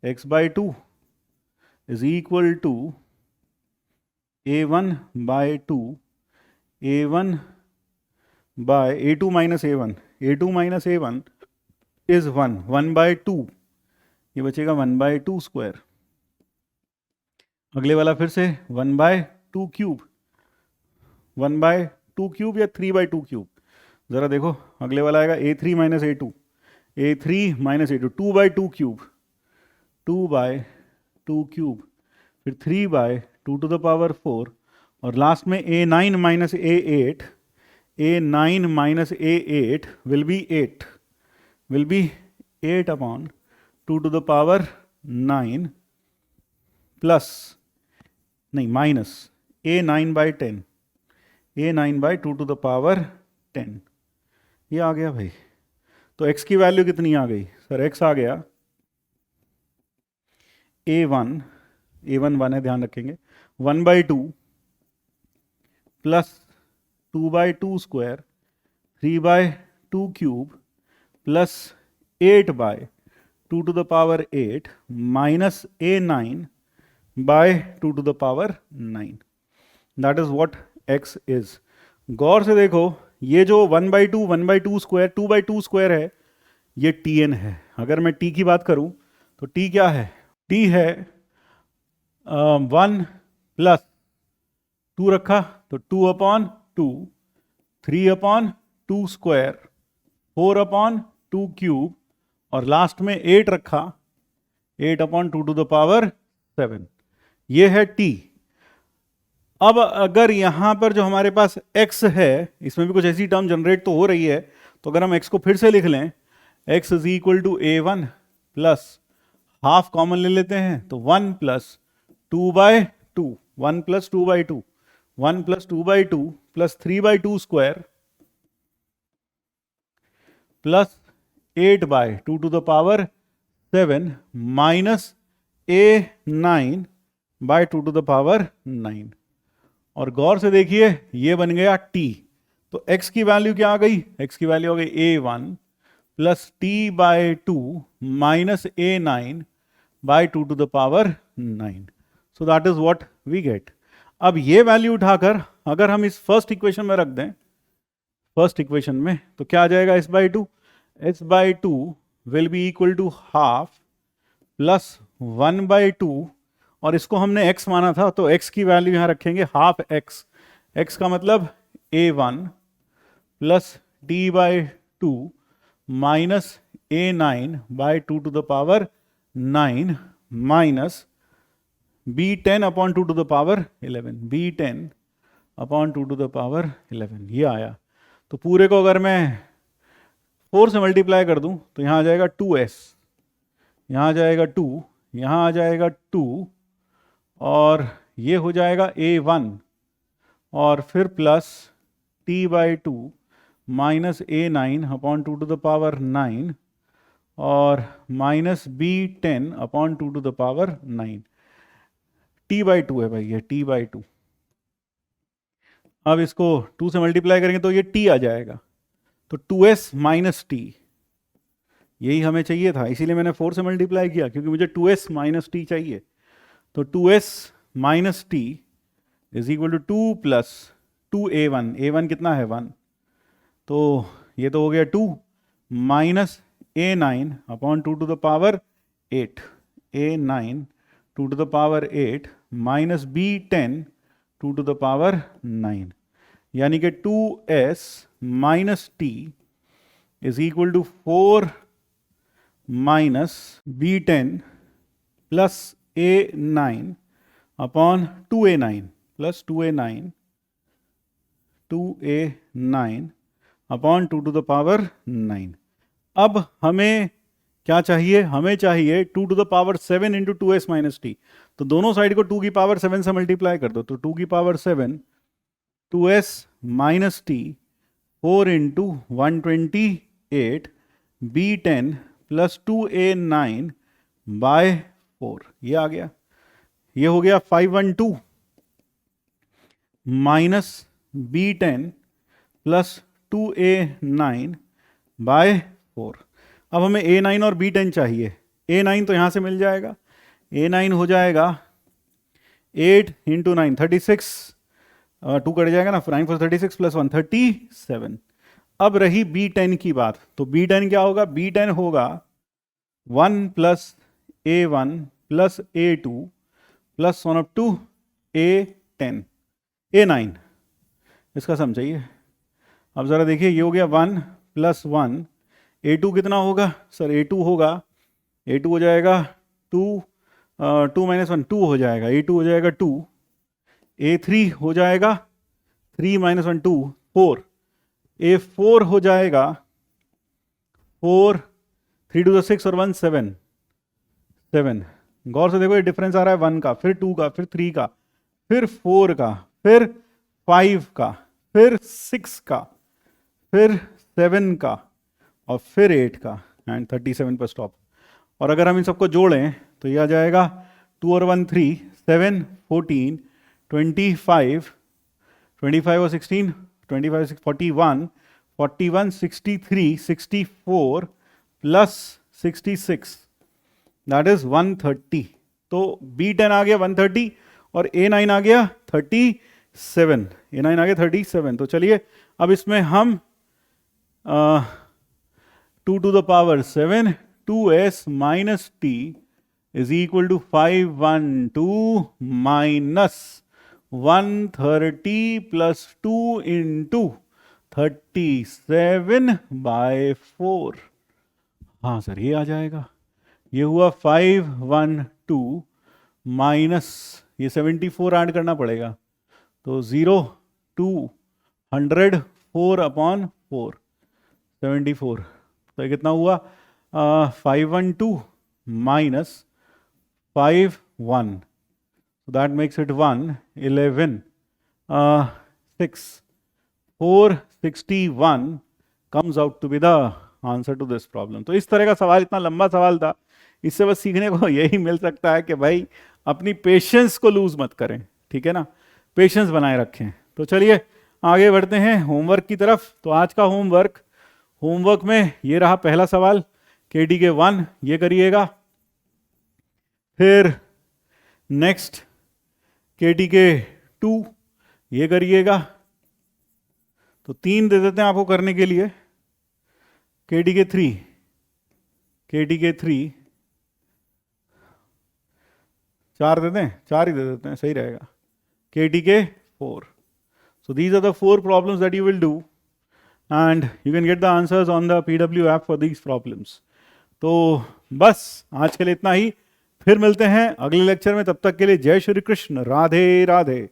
x by 2 is equal to A1 by 2, A1 by A2 minus A1, A2 minus A1 is 1 by 2, ये बचेगा 1 बाय 2 स्क्वायर। अगले वाला फिर से 1 बाय 2 क्यूब, 1 बाय 2 क्यूब या 3 बाय 2 क्यूब, ज़रा देखो अगले वाला आएगा A3 minus A2, A3 minus A2 2 by 2 cube, 2 by 2 cube, फिर 3 बाय 2 टू द पावर 4, और लास्ट में A9 minus A8, A9 minus A8 will be 8 upon 2 to the power 9 plus नहीं minus a9/10, a9/2 to the power 10, ये आ गया भाई। तो x की value कितनी आ गई सर? x आ गया a1 1 है, ध्यान रखेंगे, 1/2 plus 2/2 square 3/2 cube plus 8/2 to the power 8 minus a9/2 to the power 9। That is what x is. गौर से देखो, ये जो 1/2 स्क्वायर 2/2 स्क्वायर है, ये tn है। अगर मैं t की बात करूं तो t क्या है? t है 1 प्लस 2 रखा तो 2/2, 3/2 स्क्वायर, 4/2 क्यूब, और लास्ट में 8 रखा, 8/2 टू द पावर 7। ये है t। अब अगर यहां पर जो हमारे पास x है, इसमें भी कुछ ऐसी टर्म जनरेट तो हो रही है, तो अगर हम x को फिर से लिख लें, x is equal to a1 plus half common ले लेते हैं तो 1 plus 2/2, 1 plus 2/2, 1 plus 2/2 plus 3/2 square plus 8/2 to the power 7 minus a9/2 to the power 9। और गौर से देखिए, ये बन गया t। तो x की वैल्यू क्या आ गई? x की वैल्यू आ गई a1 plus t/2 minus a9/2 to the power 9। So that is what we get. अब ये वैल्यू उठाकर अगर हम इस फर्स्ट इक्वेशन में रख दें, फर्स्ट इक्वेशन में, तो क्या आ जाएगा? s/2, s/2 will be equal to half plus 1/2, और इसको हमने x माना था तो x की वैल्यू यहां रखेंगे हाफ x। x का मतलब a1 plus t/2 minus a9/2 to the power 9 minus b10/2 to the power 11, b10/2 to the power 11, ये आया। तो पूरे को अगर मैं 4 से मल्टीप्लाई कर दूं तो यहां आ जाएगा 2s, यहां आ जाएगा 2, यहां आ जाएगा 2, और ये हो जाएगा a1, और फिर plus t/2 minus a9/2 to the power 9, और minus b10/2 to the power 9। t/2 है भाई, ये t/2। अब इसको 2 से मल्टीप्लाई करेंगे तो ये t आ जाएगा, तो 2s माइनस t, यही हमें चाहिए था, इसीलिए मैंने 4 से मल्टीप्लाई किया, क्योंकि मुझे 2s माइनस t चाहिए। तो 2s minus t is equal to 2 plus 2a1, a1 कितना है? 1, तो ये तो हो गया 2 minus a9/2 to the power 8, a9/2 to the power 8 minus b10/2 to the power 9, यानी कि 2s minus t is equal to 4 minus b10 plus a9/2a9 plus 2a9/2 to the power 9। अब हमें क्या चाहिए? हमें चाहिए 2 to the power 7 into 2s minus t. तो दोनों साइड को 2 की पावर 7 से मल्टीप्लाई कर दो, तो 2 की power 7 2s minus T 4 into 128 b10 plus 2a9/4, ये आ गया। ये हो गया 512 माइनस b10 प्लस 2a9/4। अब हमें a9 और b10 चाहिए। a9 तो यहां से मिल जाएगा, a9 हो जाएगा 8 इंटू 9 36, 2 कट जाएगा ना, 9 4 36 प्लस 1 37। अब रही b10 की बात, तो b10 क्या होगा? b10 होगा 1 plus a1 plus a2 plus 1 up to a10 a9, इसका सम चाहिए। अब ज़रा देखिए, ये हो गया 1 प्लस 1, a2 कितना होगा सर? a2 होगा, a2 हो जाएगा 2, 2 माइनस 1 2 हो जाएगा, a2 हो जाएगा 2, a3 हो जाएगा 3 माइनस 1 2 4, a4 हो जाएगा 4, 3 टू द 6 और 1 7 7। गौर से देखो, ये डिफरेंस आ रहा है 1 का, फिर 2 का, फिर 3 का, फिर 4 का, फिर 5 का, फिर 6 का, फिर 7 का और फिर 8 का एंड 37 पर स्टॉप। और अगर हम इन सबको जोड़ें तो ये आ जाएगा 2 और 1 3, 7 14 25, 25 और 16, 25 41, 41 63 64 प्लस 66 दैट इज 130। तो B10 आ गया 130 और A9 आ गया 37, A9 आ गया 37। तो चलिए अब इसमें हम 2 to the power 7 2s minus t is equal to 512 minus 130 plus 2 into 37 by 4। हाँ सर ये आ जाएगा, ये हुआ 512 माइनस ये 74 ऐड करना पड़ेगा, तो 0 2 100 4 अपॉन 4 74। तो ये कितना हुआ 512 minus 51, so that makes it 111 6 461 comes out to be the answer to this problem। तो इस तरह का सवाल, इतना लंबा सवाल था, इससे बस सीखने को यही मिल सकता है कि भाई अपनी पेशेंस को लूज मत करें, ठीक है ना, पेशेंस बनाए रखें। तो चलिए आगे बढ़ते हैं होमवर्क की तरफ। तो आज का होमवर्क में ये रहा पहला सवाल, KTK 1 ये करिएगा, फिर नेक्स्ट KTK 2 ये करिएगा। तो 3 दे देते हैं आपको करने के लिए। KTK 3 4 दे दें, 4 ही दे देते हैं, सही रहेगा। KTK 4। So these are the 4 problems that you will do and you can get the answers on the PW app for these problems। तो बस आज के लिए इतना ही, फिर मिलते हैं अगले लेक्चर में। तब तक के लिए जय श्री कृष्ण, राधे राधे।